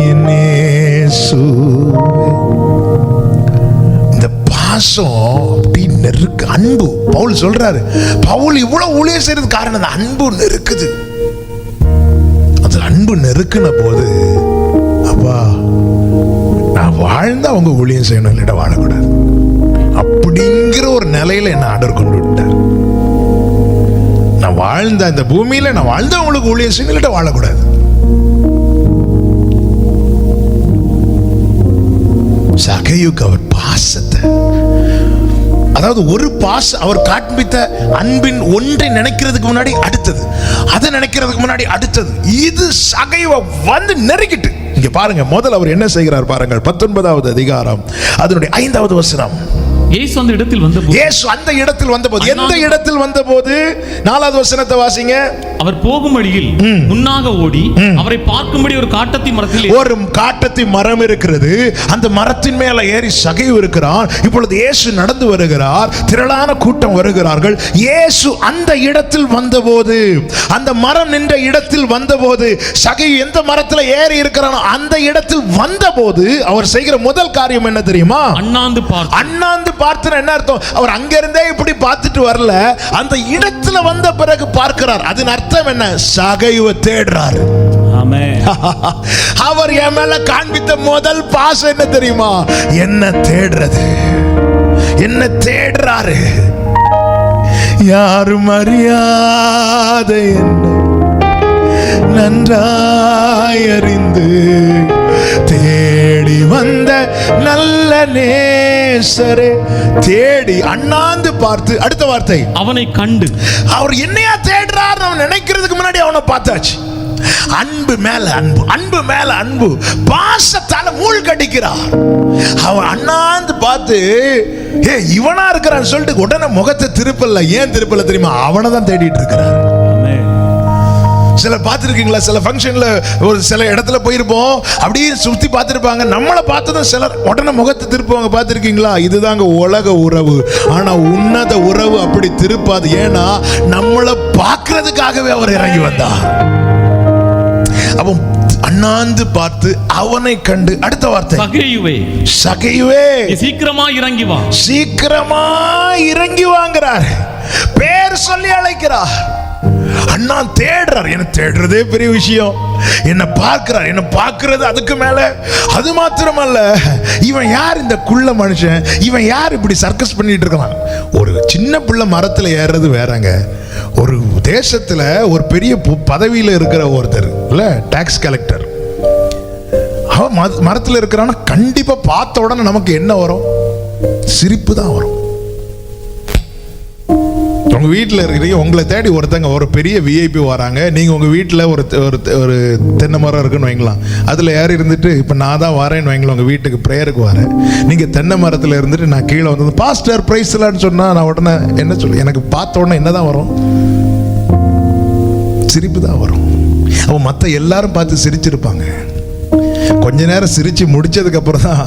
என் இயேசுவே. இந்த பாசம் அப்படி நெருக்கு, அன்பு. பவுல் சொல்றாரு, பவுல் இவ்வளவு ஊழியம் செய்யறது காரணம் அந்த அன்பு நெருக்குது. அது அன்பு நெருக்குன போது, அப்பா நான் வாழ்ந்தா அவங்க ஊழியம் செய்யணும், இல்லைடா வாழக்கூடாது அப்படிங்கிற ஒரு நிலையில என்ன ஆர்டர் கொண்டு விட்டார். நான் வாழ்ந்த இந்த பூமியில நான் வாழ்ந்த உங்களுக்கு ஊழியம் செய்யல வாழக்கூடாது. சகையுக்கு அவர் பாசத்தை, அதாவது ஒரு பாசம் அவர் காண்பித்த அன்பின் ஒன்றை நினைக்கிறதுக்கு முன்னாடி அடுத்தது, அதை நினைக்கிறதுக்கு முன்னாடி அடுத்தது, இது சகைவை வந்து நெருக்கிட்டு. இங்க பாருங்க, முதல்ல அவர் என்ன செய்கிறார் பாருங்கள். 19வது அதிகாரம் அதனுடைய 5வது வசனம். இயேசு அந்த இடத்தில் வந்தபோது, இயேசு அந்த இடத்தில் வந்தபோது, எந்த இடத்தில் வந்தபோது? 4வது வசனத்தை வாசிங்க. அவர் போகும் வழியில் முன்னாக ஓடி அவரை பார்க்கும்படி ஒரு காட்டத்தி மரத்தில், ஒரு காட்டத்தி மரம் இருக்கிறது, அந்த மரத்தின் மேல ஏறி சகைவு இருக்கிறான். இப்பொழுது இயேசு நடந்து வருகிறார், திரளான கூட்டம் வருகிறார்கள். இயேசு அந்த இடத்தில் வந்தபோது, அந்த மரம் நின்ற இடத்தில் வந்தபோது, சகைவு எந்த மரத்துல ஏறி இருக்கிறானோ அந்த இடத்தில் வந்தபோது அவர் செய்கிற முதல் காரியம் என்ன தெரியுமா? அண்ணாந்து பார்த்து. அண்ணாந்து பார்த்து என்ன அர்த்தம்? அவர் அங்க இருந்தே இப்படி பார்த்துட்டு வரல, அந்த இடத்துல வந்த பிறகு பார்க்கிறார். அதன் அர்த்தம் என்ன? சகைவை தேடுறார். ஆமென். அவர் என் மேல காண்பித்த முதல் பாசம் என்ன தெரியுமா? என்ன தேடுறது, என்ன தேடுறாரு. யாரும் அறியாத என்ன நன்றாய் அறிந்து தேடி வந்த நல்ல நேசரே. தேடி அண்ணாந்து பார்த்து, அடுத்த வார்த்தை அவனை கண்டு. அவர் என்னையா தேடுறார் அவன் நினைக்கிறதுக்கு முன்னாடி அவனை பார்த்தாச்சு. அன்பு மேல அன்பு, அன்பு மேல அன்பு, பாசத்தால மூழ்கடிக்கிறார். அவன் அண்ணாந்து பார்த்து, ஏ இவனா இருக்கிறான்னு சொல்லிட்டு உடனே முகத்தை திருப்பல. ஏன் திருப்பல தெரியுமா? அவனை தான் தேடிட்டு இருக்கிறார். சில பார்த்துருக்கீங்களா? சில ஃபங்க்ஷன்ல ஒரு சில இடத்துல போயிருப்போம், அப்படியே சுத்தி பார்த்துருப்பாங்க. நம்மளை பார்த்ததும் சிலர் உடனே முகத்தை திருப்புவாங்க. பார்த்துருக்கீங்களா? இதுதாங்க உலக உறவு. ஆனா உன்னத உறவு அப்படி திருப்பாது. ஏன்னா நம்மளை பார்க்கறதுக்காகவே அவர் இறங்கி வந்தார். அவன் அண்ணாந்து பார்த்து அவனை கண்டு, அடுத்த வார்த்தை சகையுவே. சகையுவே சீக்கிரமா இறங்கி வா, சீக்கிரமா இறங்கி வாங்கிறார். பேர் சொல்லி அழைக்கிறார். அண்ணா தேடுறார். என்ன தேடுறதே பெரிய விஷயம். என்ன பார்க்கிறார். என்ன பார்க்கிறது அதுக்கு மேல. அது மாத்திரமல்ல, இவன் யார் இந்த குள்ள மனுஷன்? இவன் யார் இப்படி சர்க்கஸ் பண்ணிட்டு இருக்கான்? ஒரு சின்ன பிள்ளை மரத்துல ஏறுறது வேறங்க. ஒரு தேசத்துல ஒரு பெரிய பதவியில இருக்கிற ஒருத்தர் இல்ல, டாக்ஸ் கலெக்டர், அவன் மரத்துல இருக்கிறான்னா கண்டிப்பா பார்த்த உடனே நமக்கு என்ன வரும்? சிரிப்பு தான் வரும். உங்க வீட்டில் இருக்கிறீங்க, உங்களை தேடி ஒருத்தங்க ஒரு பெரிய விஐபி வராங்க. நீங்க உங்க வீட்டில் ஒரு தென்னை மரம் இருக்குன்னு வைங்களாம். அதுல யார் இருந்துட்டு, இப்ப நான் தான் வரேன்னு வைங்களேன், உங்க வீட்டுக்கு ப்ரேயருக்கு வரேன். நீங்க தென்னை மரத்துல இருந்துட்டு நான் கீழே வந்து பாஸ்டர் பிரைஸ்லான்னு சொன்னா நான் உடனே என்ன சொல்லு? எனக்கு பார்த்த உடனே என்னதான் வரும்? சிரிப்பு தான் வரும். அவன் மற்ற எல்லாரும் பார்த்து சிரிச்சிருப்பாங்க. கொஞ்ச நேரம் சிரிச்சு முடிச்சதுக்கு அப்புறம் தான்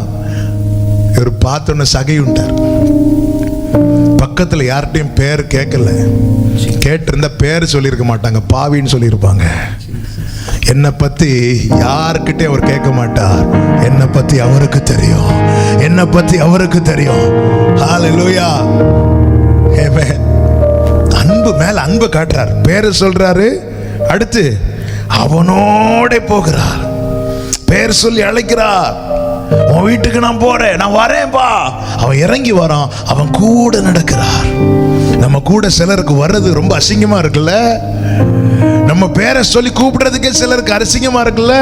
இவர் பார்த்தோன்னு சகையுண்டார். பக்கத்தில் யார்கிட்டையும் பேர் கேட்கல. கேட்டிருந்தா பேர் சொல்லியிருக்க மாட்டாங்க, பாவின்னு சொல்லியிருப்பாங்க. என்னை பத்தி யார்கிட்ட அவர் கேட்க மாட்டார். என்னை பத்தி அவருக்கு தெரியும். என்னை பத்தி அவருக்கு தெரியும். ஹல்லேலூயா. ஆமென். அன்பு மேல அன்பு காட்டுறார். பேரு சொல்றாரு. அடுத்து அவனோட போகிறார். பேர் சொல்லி அழைக்கிறார். உன் வீட்டுக்கு நான் போறேன், நான் வரேன்பா. அவன் இறங்கி வரான். அவன் கூட நடக்கிறார். நம்ம கூட சிலருக்கு வர்றது ரொம்ப அசிங்கமா இருக்குல்ல. நம்ம பேரை சொல்லி கூப்பிடுறதுக்கே சிலருக்கு அசிங்கமா இருக்குல்ல.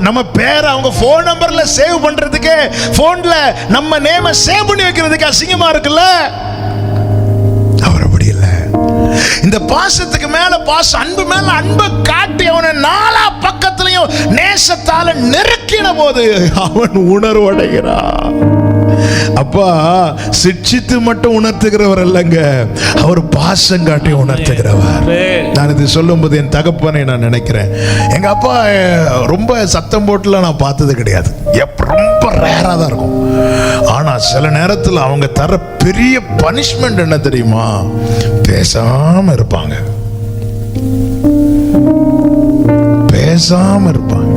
நம்ம பேரை அவங்க போன் நம்பர்ல சேவ் பண்றதுக்கு, போன்ல நம்ம நேம சேவ் பண்ணி வைக்கிறதுக்கு அசிங்கமா இருக்குல்ல. அவர் அப்படி இல்லை. இந்த பாசத்துக்கு மேல பாசம், அன்பு மேல அன்பை காட்டி அவனை நாலா பக்கத்திலையும் நேசத்தால நெருக்கின போது அவன் உணர்வு அடைகிறான். அப்பா சிட்சித்து மட்டும் உணர்த்துகிறவர் அல்லங்க, அவர் பாசம் காட்டி உணர்த்துகிறவர். நான் இது சொல்லும் போது என் தகப்பனை நான் நினைக்கிறேன். எங்க அப்பா ரொம்ப சத்தம் போட்டுலாம் நான் பார்த்தது கிடையாது. ரொம்ப ரேரா தான் இருக்கும். ஆனா சில நேரத்தில் அவங்க தர பெரிய பனிஷ்மெண்ட் என்ன தெரியுமா? பேசாம இருப்பாங்க. பேசாம இருப்பாங்க.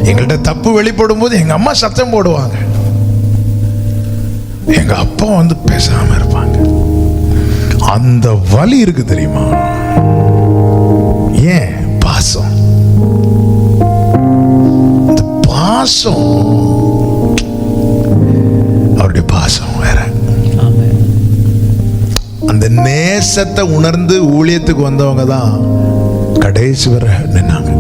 எங்கள்கிட்ட தப்பு வெளிப்படும் போது எங்க அம்மா சத்தம் போடுவாங்க, எங்க அப்பா வந்து பேசாம இருப்பாங்க. அந்த வலி இருக்கு தெரியுமா? ஏன்? பாசம். இந்த பாசம், அவருடைய பாசம் வேற. அந்த அந்த நேசத்தை உணர்ந்து ஊழியத்துக்கு வந்தவங்க தான் கடைசி வரை நின்னாங்க.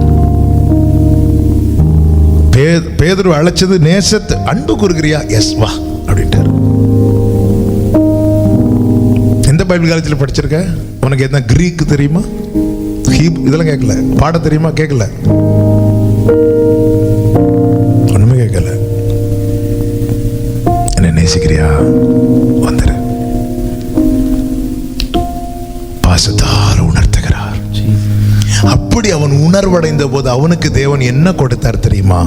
பேதுரு அழைச்சது நேசத்தை, அன்பு கூறுகிறியா, எஸ் வா அப்படின்ட்டாரு. எந்த பைபிள் காலேஜில் படிச்சிருக்க? உனக்கு என்ன கிரீக் தெரியுமா, இதெல்லாம் கேட்கல. பாட தெரியுமா, கேட்கல. ஒண்ணுமே கேட்கல. என்ன நேசிக்கிறியா, வந்துரு. பாசத்தால் உணர்த்துகிறார். அப்படி அவன் உணர்வடைந்த போது அவனுக்கு தேவன் என்ன கொடுத்தார் தெரியுமா?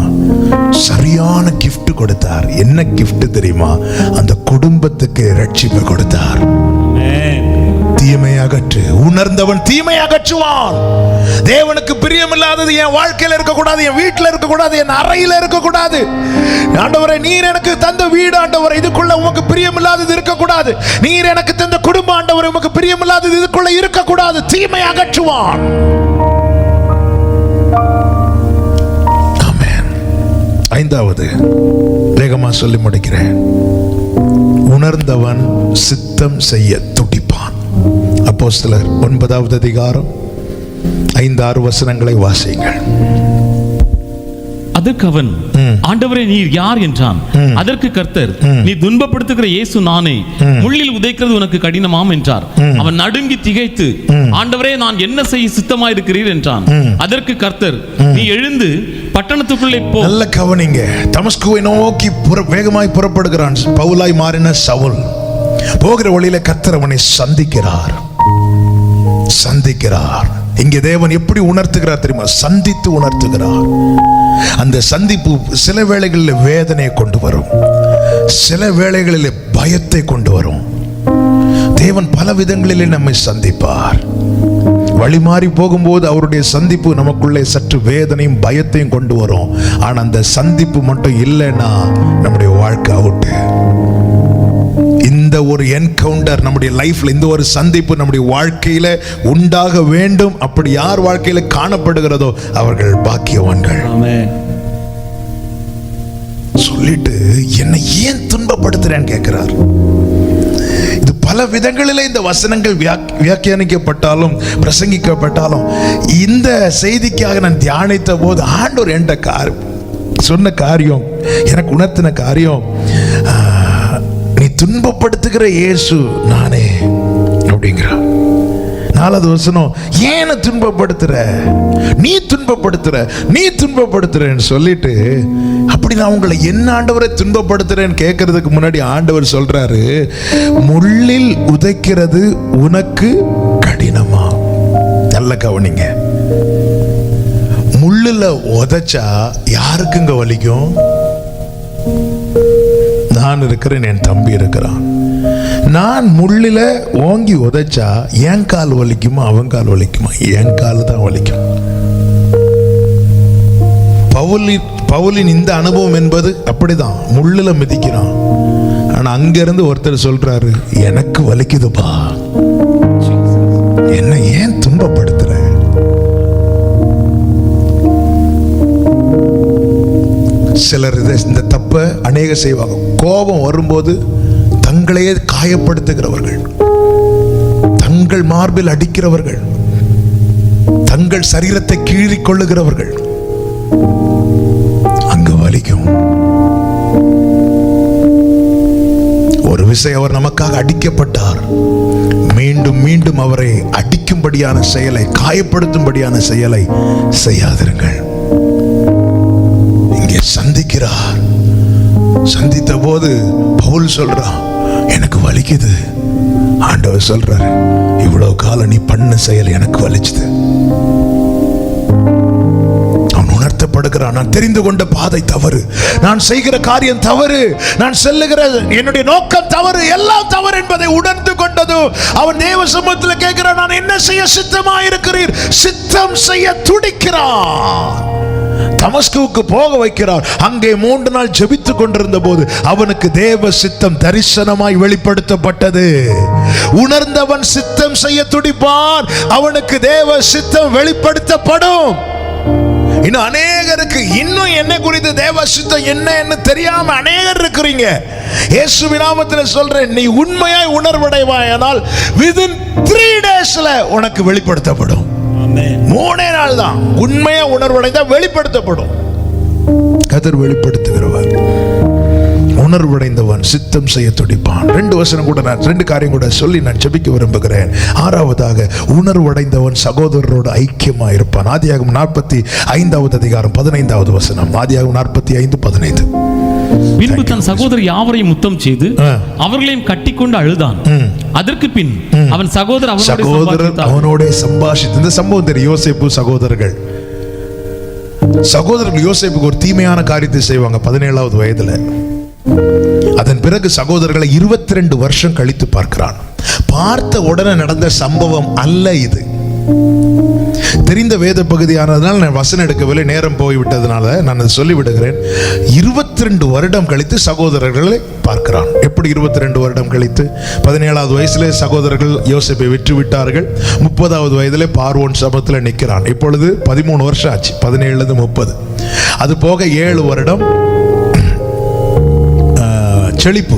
சரியான கிஃப்ட் கொடுத்தார். என்ன கிஃப்ட் தெரியுமா? அந்த குடும்பத்துக்கு ரட்சிப்பை கொடுத்தார். தீமை அகற்று. உணர்ந்தவன் தீமை அகற்றுவான். தேவனுக்கு பிரியமில்லாதது என் வாழ்க்கையில இருக்கக்கூடாது, என் வீட்டில் இருக்கக்கூடாது, என் அறையில இருக்கக்கூடாது. ஆண்டவரே, நீர் எனக்கு தந்த வீடு ஆண்டவரே, இதுக்குள்ள உமக்கு பிரியமில்லாதது இருக்கக்கூடாது. நீர் எனக்கு தந்த குடும்பம் ஆண்டவரே, உமக்கு பிரியமில்லாதது இதுக்குள்ள இருக்கக்கூடாது. தீமை அகற்றுவான். ஆமென். ஐந்தாவது, வேகமா சொல்லி முடிக்கிறேன். உணர்ந்தவன் சித்தம் செய்ய துடிப்பான். அப்போஸ்தலர் 9வது அதிகாரம் 5-6 வசனங்களை வாசியுங்கள். அதற்கு அவன், ஆண்டவரே நீர் யார் என்றான். அதற்கு கர்த்தர், நீ துன்பப்படுத்துகிற இயேசு நானே. முள்ளில் உதைக்கிறது உனக்கு கடினமாம் என்றார். அவன் நடுங்கி திகைத்து, ஆண்டவரே நான் என்ன செய்ய சித்தமாயிருக்கிறீர் என்றான். அதற்கு கர்த்தர், நீ எழுந்து பட்டணத்துக்குள்ளே போ. நல்ல கவனிங்க. தமஸ்குவை நோக்கி வேகமாய் புறப்படுகிறான். பவுலாய் மாறின சவுல் போகிற வழியில கர்த்தர் அவனை சந்திக்கிறார். இங்கே தேவன் எப்படி உணர்த்துகிறார் தெரியுமா? சந்தித்து உணர்த்துகிறார். அந்த சந்திப்பு சில வேளைகளில் வேதனையை கொண்டு வரும், சில வேளைகளில் பயத்தை கொண்டு வரும். தேவன் பல விதங்களிலே நம்மை சந்திப்பார். வழி மாறி போகும்போது அவருடைய சந்திப்பு நமக்குள்ளே சற்று வேதனையும் பயத்தையும் கொண்டு வரும். ஆனா அந்த சந்திப்பு மட்டும் இல்லைன்னா நம்முடைய வாழ்க்கை அவுட்டு. இந்த ஒரு என்கவுண்டர் நம்முடைய லைஃப்ல, இந்த ஒரு சந்திப்பு நம்முடைய வாழ்க்கையில உண்டாக வேண்டும். அப்படி யார் வாழ்க்கையில காணப்படுகிறதோ அவர்கள் பாக்கியவான்கள். சொல்லிட்டு என்னை ஏன் துன்பப்படுத்துறேன்னு கேட்கிறார். இது பல விதங்களிலே இந்த வசனங்கள் வியாக்கியானிக்கப்பட்டாலும் பிரசங்கிக்கப்பட்டாலும், இந்த செய்திக்காக நான் தியானித்த போது ஆண்டவர் என்கிட்ட சொன்ன காரியம், எனக்கு உணர்த்தின காரியம், நீ துன்பப்படுத்துகிற இயேசு நானே அப்படிங்கிறார். 4வது வசனம், ஏன் துன்பப்படுத்துற, நீ துன்பப்படுத்துறன்னு சொல்லிட்டு, அப்படி நான் உங்களை என்ன ஆண்டவரை துன்பப்படுத்துறேன்னு கேட்கறதுக்கு முன்னாடி ஆண்டவர் சொல்றாரு, முள்ளில் உதைக்கிறது உனக்கு கடினமா. நல்ல கவனிங்க. முள்ளுல உதைச்சா யாருக்குங்க வலிக்கும்? நான் இருக்கிறேன், என் தம்பி இருக்கிறான். நான் முள்ளில ஓங்கி உதைச்சா என் கால் வலிக்குமா அவன் கால் வலிக்குமா? என் கால் தான் வலிக்கும். பவுலின் இந்த அனுபவம் என்பது அப்படிதான். முள்ளுல மிதிக்கிறான். ஆனா அங்கிருந்து ஒருத்தர் சொல்றாரு, எனக்கு வலிக்குதுப்பா, என்ன ஏன் துன்பப்படுத்துற? சிலர் இந்த தப்பை அநேக செய்வாங்க. கோபம் வரும்போது தங்களையே காயப்படுத்துகிறவர்கள், தங்கள் மார்பில் அடிக்கிறவர்கள், தங்கள் சரீரத்தை கீறிக் கொள்ளுகிறவர்கள், அங்கு வலிக்கும். ஒரு விஷயம், அவர் நமக்காக அடிக்கப்பட்டார். மீண்டும் மீண்டும் அவரை அடிக்கும்படியான செயலை, காயப்படுத்தும்படியான செயலை செய்யாதிருங்கள். இங்கே சந்திக்கிறார். சந்தித்த போது பவுல் சொல்றான், எனக்கு வலிக்குது. ஆண்டவர் சொல்றாரு, இவ்வளவு காலம் நீ பண்ண செயல் எனக்கு வலிச்சுது. அவன் உணர்த்தப்படுகிறான், நான் தெரிந்து கொண்ட பாதை தவறு, நான் செய்கிற காரியம் தவறு, நான் செல்லுகிற என்னுடைய நோக்கம் தவறு, எல்லாம் தவறு என்பதை உணர்ந்து கொண்டது அவன் தேவ சமூகத்தில் கேட்கிறான், நான் என்ன செய்ய சித்தமாயிருக்கிறீர்? சித்தம் செய்ய துடிக்கிறான். தமஸ்குவுக்கு போக வைக்கிறார். அங்கே 3 நாள் ஜெபித்துக் கொண்டிருந்த போது அவனுக்கு தேவ சித்தம் தரிசனமாய் வெளிப்படுத்தப்பட்டது. உணர்ந்தவன் சித்தம் செய்ய துடிப்பான், அவனுக்கு தேவ சித்தம் வெளிப்படுத்தப்படும். இன்னும் அநேகருக்கு இன்னும் என்ன குறித்து தேவ சித்தம் என்ன தெரியாம அநேகர் இருக்கிறீங்க. இயேசுவின் நாமத்தில் சொல்றேன், நீ உண்மையாய் உணர்வடைவாயானால் within 3 daysல உனக்கு வெளிப்படுத்தப்படும். 3 நாள் தான் உண்மையா உணர்வடைந்தா வெளிப்படுத்தப்படும். கர்த்தர் வெளிப்படுத்துகிறவர். உணர்வடைந்தவன் சித்தம் செய்ய துடிப்பான். 2 வசனம் கூட நான் 2 காரியம் கூட சொல்லி நான் ஜெபிக்க விரும்புகிறேன். 6வதாக உணர்வடைந்தவன் சகோதரரோடு ஐக்கியமா இருப்பான். ஆதியாகமம் 45வது அதிகாரம் 15வது வசனம். ஆதியாகமம் 45:15. பின்பு தன் சகோதரர் யாவரையும் முத்தம் செய்து அவர்களையும் கட்டிக்கொண்டு அழுதான். அதற்கு பின் அவன் சகோதரர் அவனோட சம்பாஷித்து. இந்த சம்பவம் தெரியும். யோசேப்பு சகோதரர்கள் யோசேப்புக்கு ஒரு தீமையான காரியத்தை செய்வாங்க 17வது வயதுல. அதன் பிறகு சகோதரர்களை 22 வருஷம் கழித்து பார்க்கிறான். பார்த்த உடனே நடந்த சம்பவம் அல்ல இது. தெரிந்த வேத பகுதியானதுனால நான் வசனம் எடுக்கவில்லை, நேரம் போய்விட்டதுனால நான் அதை சொல்லிவிடுகிறேன். 22 வருடம் கழித்து சகோதரர்களை பார்க்கிறான். எப்படி 22 வருடம் கழித்து? 17வது வயசுல சகோதரர்கள் யோசேப்பை விற்று விட்டார்கள். 30வது வயதிலே பார்வோன் சமத்துல நிற்கிறான். இப்பொழுது 13 வருஷம் ஆச்சு. 17லேருந்து 30. அது போக 7 வருடம் செழிப்பு.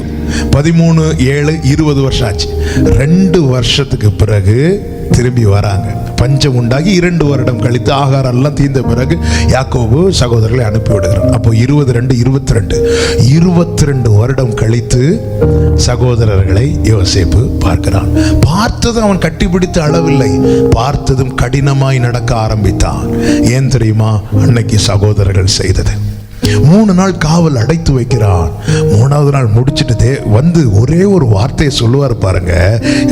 13, 7, 20 வருஷம் ஆச்சு. 2 வருஷத்துக்கு பிறகு திரும்பி வராங்க. பஞ்சம் உண்டாகி 2 வருடம் கழித்து ஆகாரம் எல்லாம் தீர்ந்த பிறகு யாக்கோபு சகோதரர்களை அனுப்பி விடுகிறார். அப்போ 22 வருடம் கழித்து சகோதரர்களை யோசேப்பு பார்க்கிறான். பார்த்ததும் அவன் கட்டிப்பிடித்து அளவில்லை, பார்த்ததும் கடினமாய் நடக்க ஆரம்பித்தான். ஏன் தெரியுமா? அன்னைக்கு சகோதரர்கள் செய்தது. 3 நாள் காவல் அடைத்து வைக்கிறான். 3வது நாள் முடிச்சுட்டு வந்து ஒரே ஒரு வார்த்தையை சொல்லுவார் பாருங்க.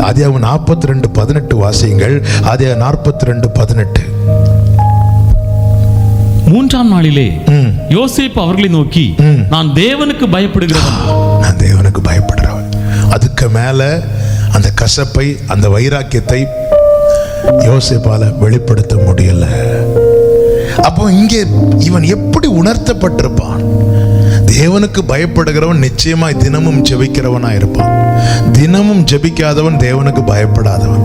ஆதியாகமம் 42:18 வாசியுங்கள். ஆதியாகமம் 42:18. 3ஆம் நாளிலே யோசேப்பு அவர்களை நோக்கி, நான் தேவனுக்கு பயப்படுகிறவன். நான் தேவனுக்கு பயப்படுறவன். அதுக்கு மேல அந்த கசப்பை, அந்த வைராக்கியத்தை யோசேப்பால வெளிப்படுத்த முடியல. அப்போ இங்கே இவன் எப்படி உணர்த்தப்பட்டிருப்பான்? தேவனுக்கு பயப்படுகிறவன் நிச்சயமாய் தினமும் ஜெபிக்கிறவனா இருப்பான். தினமும் ஜெபிக்காதவன் தேவனுக்கு பயப்படாதவன்.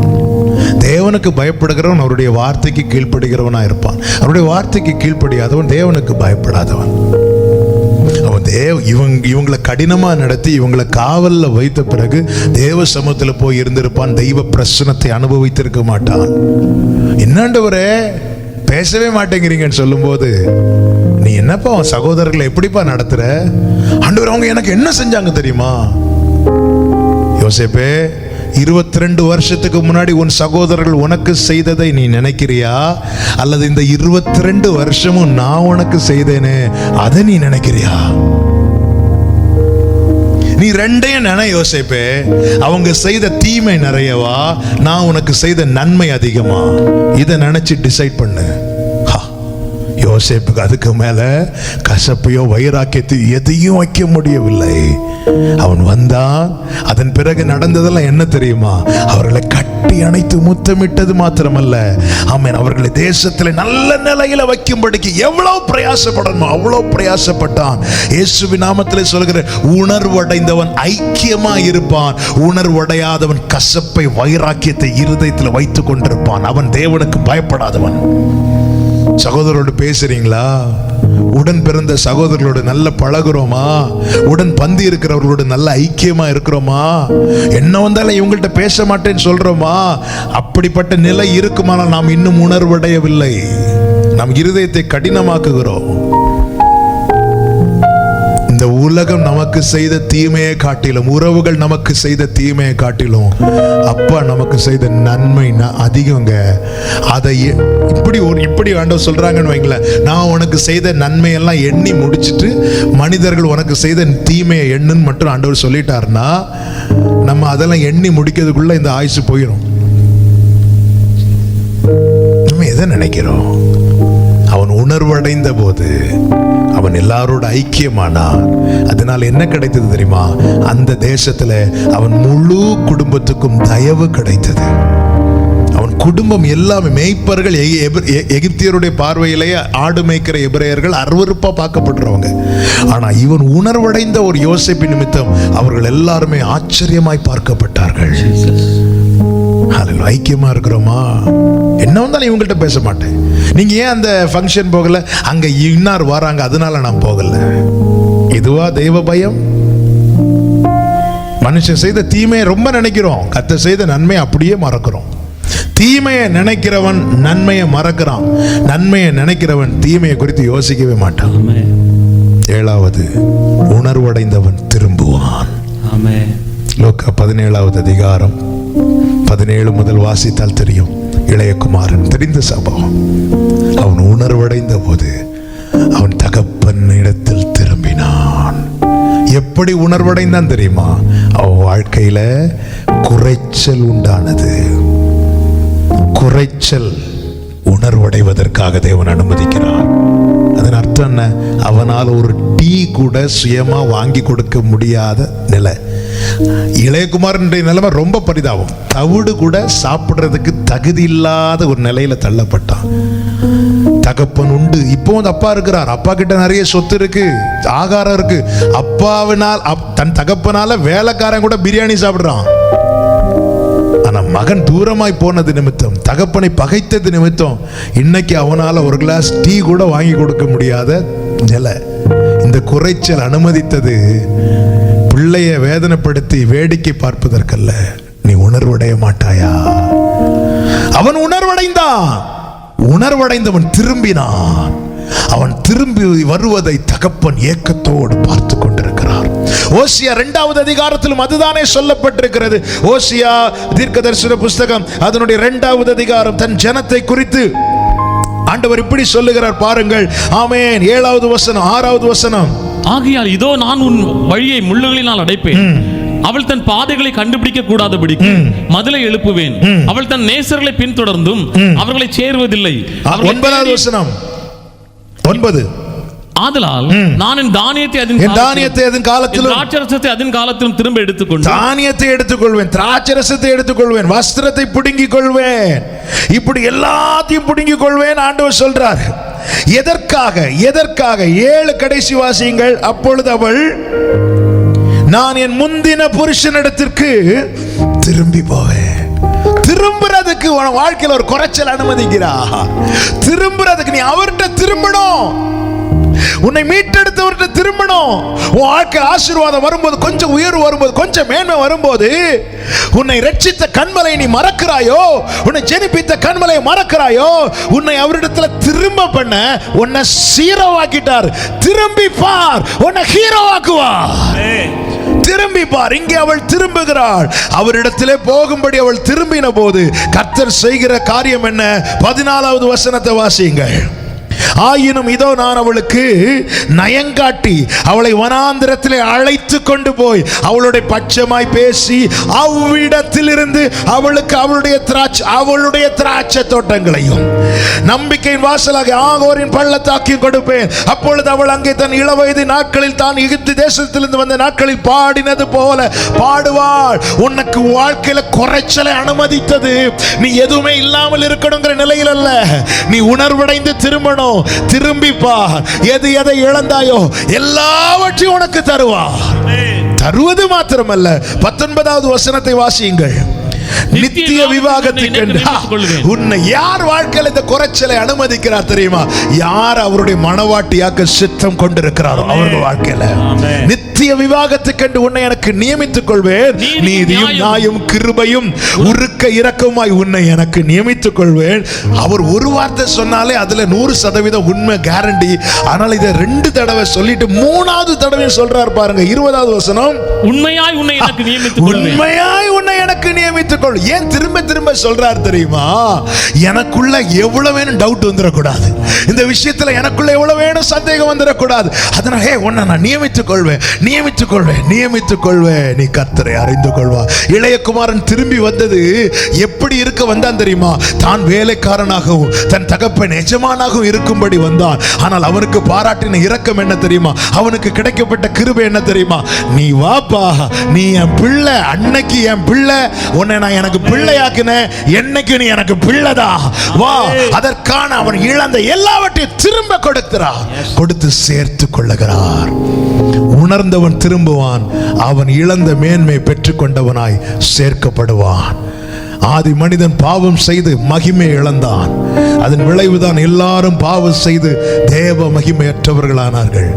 தேவனுக்கு பயப்படுகிறவன் அவருடைய வார்த்தைக்கு கீழ்ப்படுகிறவனா இருப்பான். அவருடைய வார்த்தைக்கு கீழ்ப்படியாதவன் தேவனுக்கு பயப்படாதவன். அவன் இவங்களை கடினமா நடத்தி இவங்களை காவல்ல வைத்த பிறகு தேவ சமூகத்தில் போய் இருந்திருப்பான். தெய்வ பிரசன்னத்தை அனுபவித்திருக்க மாட்டான். என்னண்டவரே பேசவே மாட்டேங்கிறீங்கன்னு சொல்லும் போது, நீ என்னப்பா அவன் சகோதரர்களை எப்படிப்பா நடத்துற? ஆண்டவர் அவங்க எனக்கு என்ன செஞ்சாங்க தெரியுமா? யோசேப்பே, 22 வருஷத்துக்கு முன்னாடி உன் சகோதரர்கள் உனக்கு செய்ததை நீ நினைக்கிறியா? அல்லது இந்த 22 வருஷமும் நான் உனக்கு செய்தேனே அதை நீ நினைக்கிறியா? நீ ரெண்டையும் நினை யோசேப்பே. அவங்க செய்த தீமை நிறையவா, நான் உனக்கு செய்த நன்மை அதிகமா? இதை நினைச்சு டிசைட் பண்ணு. யோசேப்புக்கு அதுக்கு மேல கசப்பையோ வைராக்கியத்தை எதையும் வைக்க முடியவில்லை. அவன் வந்தான். அதன் பிறகு நடந்ததெல்லாம் என்ன தெரியுமா? அவர்களை கட்டி அணைத்து முத்தமிட்டது மாத்திரமல்ல, ஆமென், அவர்களை தேசத்தில் நல்ல நிலையில வைக்கும்படிக்கு எவ்வளவு பிரயாசப்படணுமோ அவ்வளவு பிரயாசப்பட்டான். இயேசுவின் நாமத்திலே சொல்கிற, உணர்வடைந்தவன் ஐக்கியமா இருப்பான். உணர்வடையாதவன் கசப்பை வைராக்கியத்தை இருதயத்தில் வைத்துக் கொண்டிருப்பான். அவன் தேவனுக்கு பயப்படாதவன். சகோதரரோடு பேசுறீங்களா? உடன் பிறந்த சகோதரர்களோடு நல்ல பழகுறோமா? உடன் பந்தி இருக்கிறவர்களோடு நல்ல ஐக்கியமா இருக்கிறோமா? என்ன வந்தாலும் இவங்கள்ட்ட பேச மாட்டேன்னு சொல்றோமா? அப்படிப்பட்ட நிலை இருக்குமானால் நாம் இன்னும் உணர்வடையவில்லை. நம் இருதயத்தை கடினமாக்குகிறோம். இந்த உலகம் நமக்கு செய்த தீமையை காட்டிலும், உறவுகள் நமக்கு செய்த தீமையை காட்டிலும் அப்பா நமக்கு செய்த நன்மை அதிகங்க. அதை இப்படி ஆண்டவர் சொல்றாங்கன்னு வைங்களேன். நான் உனக்கு செய்த நன்மையெல்லாம் எண்ணி முடிச்சுட்டு மனிதர்கள் உனக்கு செய்த தீமையை எண்ணுன்னு மட்டும் ஆண்டவர் சொல்லிட்டாருன்னா, நம்ம அதெல்லாம் எண்ணி முடிக்கிறதுக்குள்ள இந்த ஆயுசு போயிடும். நம்ம எதை நினைக்கிறோம்? அவன் உணர்வடைந்த போது அவன் எல்லாரோட ஐக்கியமானான். அதனால என்ன கிடைத்தது தெரியுமா? அந்த தேசத்துல அவன் முழு குடும்பத்துக்கும் தயவு கிடைத்தது. அவன் குடும்பம் எல்லாமே மேய்ப்பர்கள், எகிப்தியருடைய பார்வையிலேயே ஆடு மேய்க்கிற எபிரேயர்கள் அருவருப்பா பார்க்கப்படுறவங்க. ஆனா இவன் உணர்வடைந்த ஒரு யோசேப்பு நிமித்தம் அவர்கள் எல்லாருமே ஆச்சரியமாய் பார்க்கப்பட்டார்கள். ஐக்கியமா இருக்கிறோமா? என்ன வந்தாலும் இவங்கள்ட்ட பேச மாட்டேன். நீங்க ஏன் அந்த ஃபங்க்ஷன் போகல? அங்க இன்னார் வராங்க அதனால நான் போகல. இதுவா தெய்வ பயம்? மனுஷன் செய்த தீமையை ரொம்ப நினைக்கிறோம், கர்த்தர் செய்த நன்மை அப்படியே மறக்கிறோம். தீமையை நினைக்கிறவன் நன்மையை மறக்கிறான், நன்மையை நினைக்கிறவன் தீமையை குறித்து யோசிக்கவே மாட்டான். ஏழாவது, உணர்வடைந்தவன் திரும்புவான். லூக்கா 17வது அதிகாரம் 17 முதல் வாசித்தால் தெரியும். இளையகுமாரன் தெரிந்த சம்பவம். அவன் உணர்வடைந்த போது அவன் தகப்பன் இடத்தில் திரும்பினான். எப்படி உணர்வடைந்தான் தெரியுமா? அவன் வாழ்க்கையில குறைச்சல் உண்டானது. குறைச்சல் உணர்வடைவதற்காக தேவன் அனுமதிக்கிறார். அதன் அர்த்தம் என்ன? அவனால் ஒரு டீ கூட சுயமா வாங்கி கொடுக்க முடியாத நிலை. இளையகுமாரனுடைய நிலைமை ரொம்ப பரிதாபம். தவிடு கூட சாப்பிடுறதுக்கு தகுதி இல்லாத ஒரு நிலையில தள்ளப்பட்டான். தகப்பன் உண்டு, இப்போ அப்பா இருக்கிறார், அப்பா கிட்ட நிறைய சொத்து இருக்கு, ஆகாரம் இருக்கு. அப்பாவினால் தன் தகப்பனால வேலைக்காரன் கூட பிரியாணி சாப்பிடுறான். ஆனா மகன் தூரமாய் போனது நிமித்தம், தகப்பனை பகைத்தது நிமித்தம் இன்னைக்கு அவனால ஒரு கிளாஸ் டீ கூட வாங்கி கொடுக்க முடியாத நிலை. இந்த குறைச்சல் அனுமதித்தது பிள்ளைய வேதனைப்படுத்தி வேடிக்கை பார்ப்பதற்கல்ல. நீ உணர்வடைய மாட்டாயா? அவன் உணர்வடைந்தான். உணர்வடைந்தவன் திரும்பினான். அவன் திரும்பி வருவதை தகப்பன் ஏக்கத்தோடு பார்த்து கொண்டிருக்கிறார். ஓசியா 2வது அதிகாரத்திலும் அதுதானே சொல்லப்பட்டிருக்கிறது. ஓசியா தீர்க்கதரிசன புஸ்தகம் அதனுடைய 2வது அதிகாரம் தன் ஜனத்தை குறித்து ஆண்டவர் இப்படி சொல்லுகிறார் பாருங்கள். ஆமென். 7வது வசனம் 6வது வசனம். ஆகையால் இதோ நான் உன் வழியை முள்ளுகளினால் அடைப்பேன், அவள் தன் பாதைகளை கண்டுபிடிக்க கூடாதபடிக்கு மதிலை எழுப்புவேன், அவள் தன் நேசர்களை பின்தொடர்ந்தும் அவர்களை சேருவதில்லை. 9வது வசனம் 9. ஆதலால் நான் என் தானியத்தை அதன் காலத்திலும் திராட்சரசத்தை அதன் காலத்திலும் திரும்ப எடுத்துக்கொண்டு தானியத்தை எடுத்துக்கொள்வேன், திராட்சரசத்தை எடுத்துக்கொள்வேன், வஸ்திரத்தை பிடுங்கிக் கொள்வேன், இப்படி எல்லாத்தையும் பிடுங்கிக் கொள்வேன் ஆண்டவர் சொல்றார். எதற்காக? எதற்காக? 7 கடைசி வாசியங்கள். அப்பொழுது அவள், நான் என் முந்தின புருஷனிடத்திற்கு திரும்பி போவேன். திரும்புறதுக்கு உன் வாழ்க்கையில் ஒரு குறைச்சல் அனுமதிக்கிறா. திரும்புறதுக்கு நீ அவர்கிட்ட திரும்பணும். உன்னை மீட்டெடுத்தவர்கிட்ட திரும்பணும். உன் வாழ்க்கை ஆசீர்வாதம் வரும்போது, கொஞ்சம் உயர்வு வரும்போது, கொஞ்சம் மேன்மை வரும்போது, உன்னை ரட்சித்த கண்மலை நீ மறக்கிறாயோ, உன்னை ஜெனிப்பித்த கண்மலை மறக்கிறாயோ, உன்னை அவரிடத்துல திரும்ப பண்ண உன்னை சீரோவாக்கிட்டார். திரும்பி பார், உன்னை ஹீரோவாக்குவார். திரும்பி பார். இங்கே அவள் திரும்புகிறாள். அவரிடத்திலே போகும்படி அவள் திரும்பின போது கர்த்தர் செய்கிற காரியம் என்ன? 14வது வசனத்தை வாசியுங்கள். ஆயினும் இதோ நான் அவளுக்கு நயங்காட்டி அவளை வனாந்திரத்திலே அழைத்து கொண்டு போய் அவளுடைய பட்சமாய் பேசி அவ்விடத்திலிருந்து அவளுக்கு அவளுடைய திராட்சை தோட்டங்களையும் நம்பிக்கையின் வாசலாக ஆகோரின் பள்ளத்தாக்கையும் கொடுப்பேன். அப்பொழுது அவள் அங்கே தன் இளவயது நாட்களில் தான் எகிப்து தேசத்திலிருந்து வந்த நாட்களில் பாடினது போல பாடுவாள். உனக்கு வாழ்க்கையில குறைச்சலை அனுமதித்தது நீ எதுவுமே இல்லாமல் இருக்கணுங்கிற நிலையில் அல்ல. நீ உணர்வடைந்து திரும்பணும். திரும்பி பார். எதை இழந்தாயோ எல்லாவற்றையும் உனக்கு தருவார். தருவது மாத்திரமல்ல, 19வது வசனத்தை வாசியுங்கள். நித்திய விவாகத்துக்கு உன்னை யார் வாழ்க்கையில் இந்த குறைச்சலை அனுமதிக்கிறார் தெரியுமா? யார் அவருடைய மனவாட்டியாக்க சித்தம் கொண்டிருக்கிறாரோ அவர்கள் வாழ்க்கையில நித்திய விவாகத்துக்கு உன்னை எனக்கு நியமித்துக் கொள்வேன். நீதியும் நியாயம் கிருபையும் உருக்க இரக்கமாய் உன்னை எனக்கு நியமித்துக் கொள்வேன். அவர் ஒரு வார்த்தை சொன்னாலே அதுல 100% உண்மை கேரண்டி. ஆனால் இதை 2 தடவை சொல்லிட்டு 3வது தடவை சொல்றார் பாருங்க. 20வது வசனம். உண்மையாய் உன்னை எனக்கு நியமித்துக் கொள்வேன். உண்மையாய் உன்னை எனக்கு நியமித்துக் கொள். ஏன் திரும்ப திரும்ப சொல்றார் தெரியுமா? எனக்குள்ள எவ்வளவு வேணும் டவுட் வந்துடக்கூடாது. இந்த விஷயத்துல எனக்குள்ள எவ்வளவு வேணும் சந்தேகம் வந்துடக்கூடாது. அதனால உன்னை நான் நியமித்துக் கொள்வேன், நியமித்துக் கொள்வேன், நியமித்துக் கொள்வேன். நீ கர்த்தரை அறிந்து கொள்வா. இளையகுமாரன் திரும்பி வந்தது எப்படி இருக்க வந்தான் தெரியுமா? தான் வேலைக்காரனாகவும் தன் தகப்பன் எஜமானாகவும் இருக்கும்படி வந்தான். ஆனால் அவனுக்கு பாராட்டின இரக்கம் என்ன தெரியுமா? அவனுக்கு கிடைக்கப்பட்ட கிருபை என்ன தெரியுமா? நீ வாப்பா, நீ என் பிள்ளை, அன்னைக்கு என் பிள்ளை, உன்னை நான் எனக்கு பிள்ளையாக்குன, என்னைக்கு நீ எனக்கு பிள்ளைதா, வா. அதற்கான அவன் இழந்த எல்லாவற்றையும் திரும்ப கொடுக்கிறார், கொடுத்து சேர்த்து கொள்ளுகிறார். உணர்ந்தவன் திரும்புவான். அவன் இழந்த மேன்மை பெற்றுக் கொண்டவனாய் சேர்க்கப்படுவான். ஆதி மனிதன் பாவம் செய்து மகிமை இழந்தான். அதன் விளைவுதான் எல்லாரும் பாவம் செய்து தேவ மகிமையற்றவர்களானார்கள்.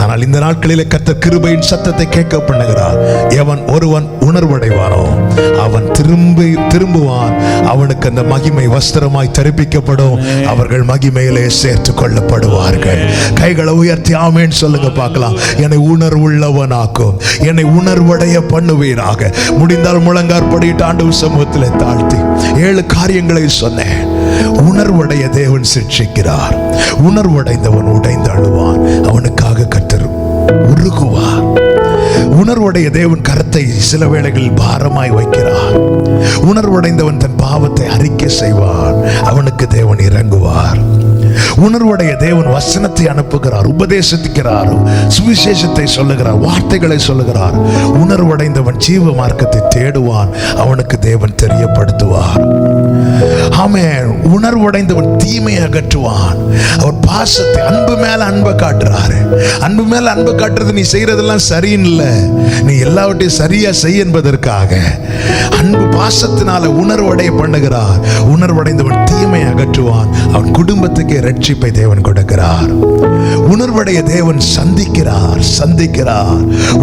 ஆனால் இந்த நாட்களிலே கர்த்தர் கிருபையின் சத்தத்தை கேட்க பண்ணுகிறார். எவன் ஒருவன் உணர்வடைவானோ அவன் திரும்புவான். அவனுக்கு அந்த மகிமை வஸ்திரமாய் தரிப்பிக்கப்படும். அவர்கள் மகிமையிலே சேர்த்து கொள்ளப்படுவார்கள். கைகளை உயர்த்தி ஆமென் சொல்லுங்க பார்க்கலாம். என்னை உணர்வுள்ளவனாக்கும், என்னை உணர்வடைய பண்ணுவீராக. முடிந்தால் முழங்காற்படிட்டு ஆண்டவர் சமூகத்தில் தாழ்த்தி 7 காரியங்களை சொன்னேன். உணர்வடைய தேவன் சிக்ஷிக்கிறார். உணர்வடைந்தவன் உடைந்து அழுவான். அவனுக்காக கர்த்தர் உருகுவார். உணர்வுடைய தேவன் கரத்தை சில வேளைகளில் பாரமாய் வைக்கிறார். உணர்வடைந்தவன் தன் பாவத்தை அறிக்கை செய்வான். அவனுக்கு தேவன் இறங்குவார். உணர்வுடைய தேவன் வசனத்தை அனுப்புகிறார், உபதேசிக்கிறார், சுவிசேஷத்தை சொல்லுகிறார், வார்த்தைகளை சொல்லுகிறார். உணர்வடைந்தவன் ஜீவ மார்க்கத்தை தேடுவான். அவனுக்கு தேவன் தெரியப்படுத்துவார். ஆமென். உணர்வடைந்தவன் தீமையை அகற்றுவான். அவர் பாசத்தை, அன்பு மேல அன்பை காட்டுறாரு. அன்பு மேல அன்பை காட்டுறது நீ செய்யறதெல்லாம் சரியில்லை, நீ எல்லாவற்றையும் சரியா செய் என்பதற்காக அன்பு பாசத்தினால உணர்வடைய பண்ணுகிறார். உணர்வடைந்தவன் தீமையை அகற்றுவான். அவன் குடும்பத்துக்கு ரட்சிப்பை தேவன் கொடுக்கிறார். உணர்வடைய தேவன் சந்திக்கிறார்.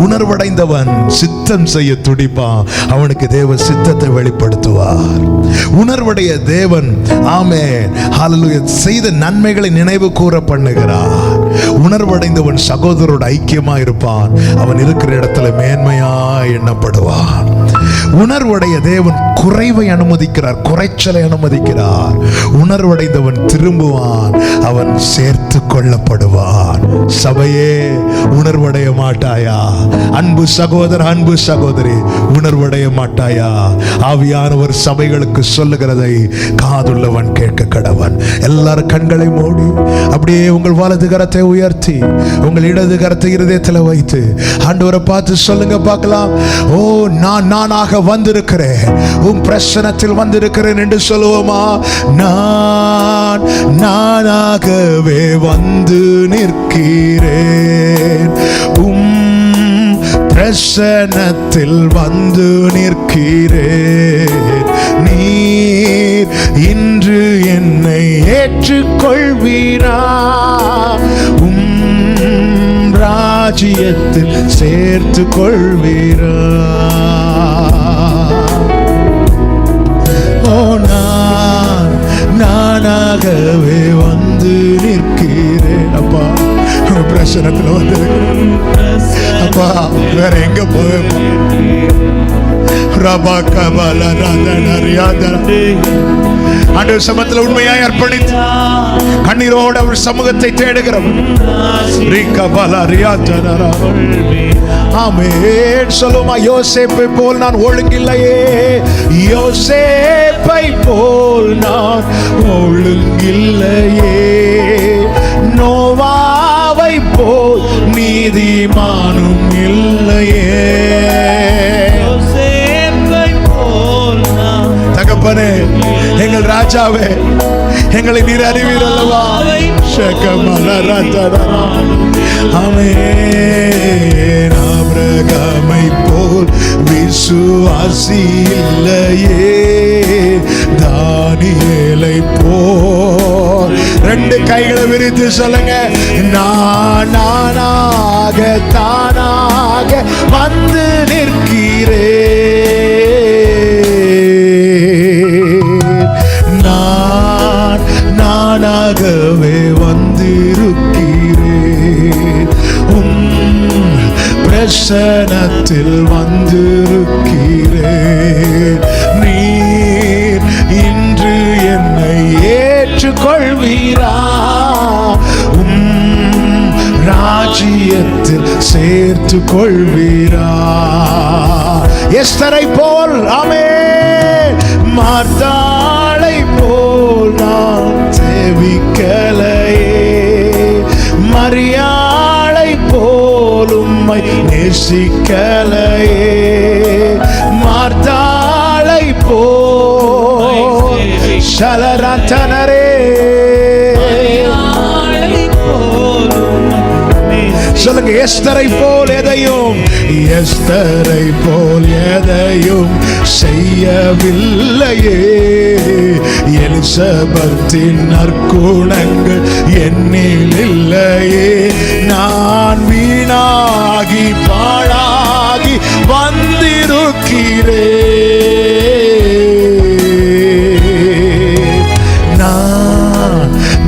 உணர்வடைந்தவன் சித்தம் செய்ய துடிப்பான். அவனுக்கு தேவன் சித்தத்தை வெளிப்படுத்துவார். உணர்வடைய தேவன் ஆமென் ஹல்லேலூயா செய்த நன்மைகளை நினைவு கூற பண்ணுகிறார். உணர்வடைந்தவன் சகோதரோடு ஐக்கியமா இருப்பான். அவன் இருக்கிற இடத்துல மேன்மையா எண்ணப்படுவான். உணர்வுடைய தேவன் குறைவை அனுமதிக்கிறார், குறைச்சலை அனுமதிக்கிறார். உணர்வடைந்தவன் திரும்புவான். அவன் சேர்த்து கொள்ளப்படுவான். சபையே, உணர்வடைய மாட்டாயா? அன்பு சகோதர, அன்பு சகோதரி, உணர்வடைய மாட்டாயா? ஆவியானவர் சபைகளுக்கு சொல்லுகிறதை காதுள்ளவன் கேட்க கடவன். எல்லாரும் கண்களை மூடி அப்படியே உங்கள் வலது கரத்தை உயர்த்தி உங்கள் இடது கரத்தை இருதயத்தில் வைத்து ஆண்டவரை பார்த்து சொல்லுங்க பார்க்கலாம். ஓ, நானாக வந்திருக்கிறேன், உன் பிரசனத்தில் வந்திருக்கிறேன் என்று சொல்லுவோமா? நானாகவே வந்து நிற்கிறேன், பிரசனத்தில் வந்து நிற்கிறேன். நீர் இன்று என்னை ஏற்றுக்கொள்வீரா? ராஜ்யத்தில் சேர்த்து கொள்வீரா? ஓ, நானாகவே வந்து நிற்கிறேன். அப்பா, பிரசனத்தில் வந்து அப்பா, வேற எங்க போவேன்? ஆண்டவர் சமூகத்தில் உண்மையாய் அர்ப்பணித்து கண்ணீரோடு அவர் சமூகத்தை தேடுகிறவன். ஆமென் சொல்லுமா. யோசேப்பை போல் நான் ஒழுங்கில்லையே, யோசேப்பை போல் நான் ஒழுங்கில்லையே, நோவாவை போல் நீதிமானும் இல்லையே. தகப்பனே, எங்கள் ராஜாவே, எங்களை நீர் அறிவீர் அல்லவா? ஆமென். ஆபிரகாமை போல் விசுவாசி இல்லையே, தானியேலை போல். 2 கைகளை விரித்து சொல்லுங்க. நானாக தானாக வந்து நிற்கிறேன். நானாகவே வந்திருக்கிறேன், பிரசனத்தில் வந்திருக்கிறேன். நீர் இன்று என்னை ஏற்றுக்கொள்வீரா? ராஜ்யத்தில் சேர்த்து கொள்வீரா? எஸ்தரை போல், ஆமென், மார்த்தாளை போல் நான் சேவிக்கலையே, மரியாளை போல் உம்மை நேசிக்கலையே, மார்த்தாளை போல் சலரத்தனரே, சொல்லுங்க, எஸ்தரை போல் எதையும், எஸ்தரை போல் எதையும் செய்யவில்லையே. எலிசபெத்தின் நற்குணங்கள் என்னில் இல்லையே. நான் வீணாகி பாழாகி வந்திருக்கிறேன்.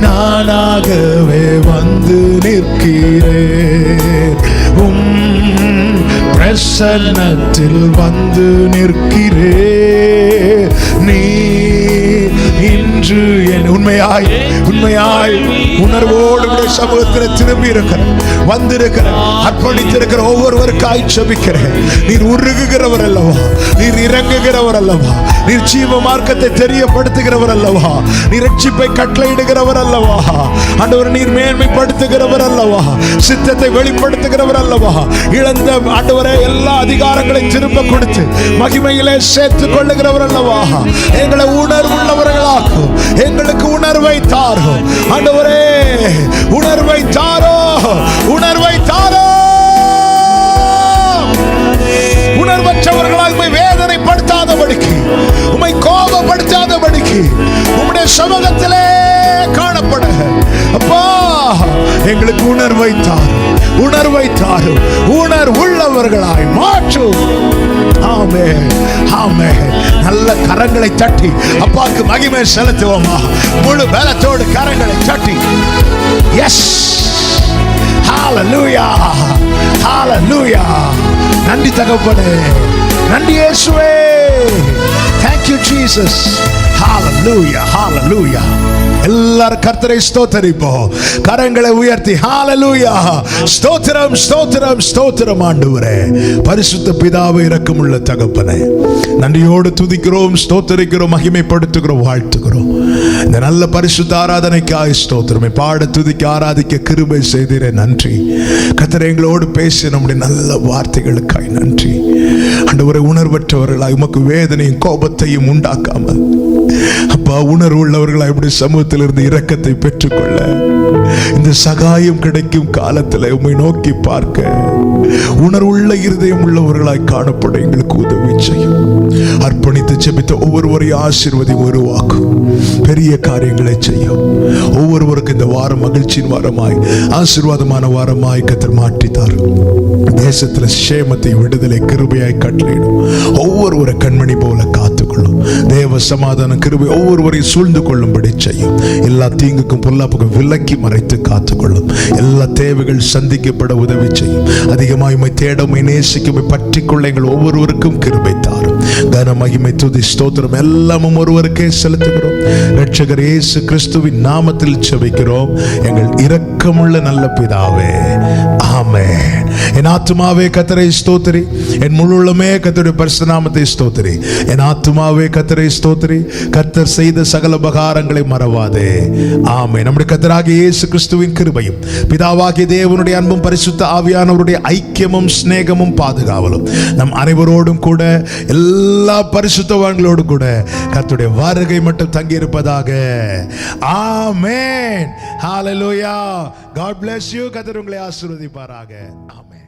நானாகவே வந்து நிற்கிறேன். பிரசன்னத்தில் வந்து நிற்கிறேன். நீ இன்று என் உண்மையாய் உணர்வோடு சமூகத்தில் திரும்பி இருக்கிற வந்திருக்கிற அர்ப்பணித்திருக்கிற ஒவ்வொருவருக்காய் ஜெபிக்கிறேன். நீர் உருகுகிறவர் அல்லவா, நீர் இறங்குகிறவர் அல்லவா, நீர் ஜீவ மார்க்கத்தை தெரியப்படுத்துகிறவர் அல்லவா, நீர் ரட்சிப்பை கட்டளையிடுகிறவர் அல்லவா, ஆண்டவர் நீர் மேன்மைப்படுத்துகிறவர் அல்லவா, சித்தத்தை வெளிப்படுத்துகிறவர் அல்லவா. இழந்த ஆண்டவரே எல்லா அதிகாரங்களை திரும்ப கொடுத்து மகிமையிலே சேர்த்துக் கொள்ளுகிறவர் அல்லவா. எங்களை உணர்வுள்ளவர்களாக்கும், எங்களுக்கு உணர்வை தாரோ ஆண்டவரே, உணர்வை தாரோ, உணர்வை தாரோ. உணர்வற்றவர்களால் உம்மை வேதனைப்படுத்தாதபடிக்கு, உம்மை கோபப்படுத்தாதபடிக்கு உம்முடைய சமூகத்திலே காணப்பட அப்பா எங்களுக்கு உணர்வை தாரும், உணர்வை தாரும், உணர்வுள்ளவர்களாய் மாற்றும். ஆமென், ஆமென். நல்ல கரங்களை தட்டி அப்பாவுக்கு மகிமை செலுத்துவோமா? முழு பலத்தோடு கரங்களை தட்டி எஸ், ஹalleluya, ஹalleluya. நன்றி தகப்பனே, நன்றி இயேசுவே. Thank you Jesus. Hallelujah, hallelujah. எல்லாரும் கர்த்தரை ஸ்தோத்திரிப்போம், கரங்களை உயர்த்தி ஹalleluya. ஸ்தோத்திரம், ஸ்தோத்திரம், ஸ்தோத்திரம் ஆண்டவரே. பரிசுத்த பிதாவே, இரக்கமுள்ள தகப்பனே, நன்றியோடு துதிக்கிறோம், ஸ்தோத்திரிக்கிறோம், மகிமைப்படுத்துகிறோம், வாழ்த்துகிறோம். இந்த நல்ல பரிசுத்த ஆராதனைக்காய் ஸ்தோத்திரம். பாட, துதிக்க, ஆராதிக்க கிருபை செய்தீரே, நன்றி. கர்த்தர் எங்களோடு பேசிய நம்முடைய நல்ல வார்த்தைகளுக்காய் நன்றி ஆண்டவரே. உணர்வற்றவர்களாய் உமக்கு வேதனையும் கோபத்தையும் உண்டாக்காமல் அப்பா, உணர்வு உள்ளவர்களாய் இப்படி சமூகத்திலிருந்து இரக்கத்தை பெற்றுக்கொள்ள, இந்த சகாயம் கிடைக்கும் காலத்தில் உம்மை நோக்கி பார்க்க உணர்வுள்ள இருதயம் உள்ளவர்களாய் காணப்பட எங்களுக்கு உதவி செய்யும். அர்ப்பணித்து ஜெபித்த ஒவ்வொருவரையும் ஆசீர்வதியும், உருவாக்கும், பெரிய காரியங்களை செய்யும். ஒவ்வொருவருக்கு இந்த வாரம் மகிழ்ச்சியின் வாரமாய், ஆசீர்வாதமான வாரமாய் கர்த்தர் மாற்றித்தாரும். தேசத்தில் சேமத்தை, விடுதலை, கிருபையாய் கட்டளையிடும். ஒவ்வொருவரை கண்மணி போல காத்துக்கொள்ளும். தேவ சமாதான கிருபை ஒவ்வொருவரையும் சூழ்ந்து கொள்ளும்படி செய்யும். எல்லா தீங்குக்கும் பொல்லாப்புக்கும் விலக்கி மறைத்து காத்துக்கொள்ளும். எல்லா தேவைகள் சந்திக்கப்பட உதவி செய்யும். அதிகமாய் உம்மை தேட, உம்மை நேசிக்க, உம்மை பற்றிக்கொள்ள எங்கள் ஒவ்வொருவருக்கும் கிருபை தாரும். கன, மகிமை, துதி, ஸ்தோத்திரம் எல்லாமும் ஒருவருக்கே செலுத்துகிறோம். இரட்சகர் இயேசு கிறிஸ்துவின் நாமத்தில் ஜெபிக்கிறோம் எங்கள் இரக்கமுள்ள நல்ல பிதாவே, ஆமென். என் ஆத்துமாவே கர்த்தரை ஸ்தோத்திரி, என் முழு உள்ளமே கர்த்தருடைய பரிசுத்த நாமத்தை ஸ்தோத்திரி. என் ஆத்துமாவே கர்த்தரை ஸ்தோத்திரி, கர்த்தர் செய்த சகல உபகாரங்களை மறவாதே. ஆமென். நம்முடைய கர்த்தராகிய இயேசு கிறிஸ்துவின் கிருபையும், பிதாவாகிய தேவனுடைய அன்பும், பரிசுத்த ஆவியானவருடைய ஐக்கியமும் சிநேகமும் பாதுகாவலும் நம் அனைவரோடும் கூட, எல்லா பரிசுத்தவான்களோடு கூட கர்த்தருடைய வருகை மட்டும் தங்கி இருப்பதாக. ஆமென். ஹalleluya. God bless you. கர்த்தர் உங்களை ஆசீர்வதிப்பாராக. ஆமென்.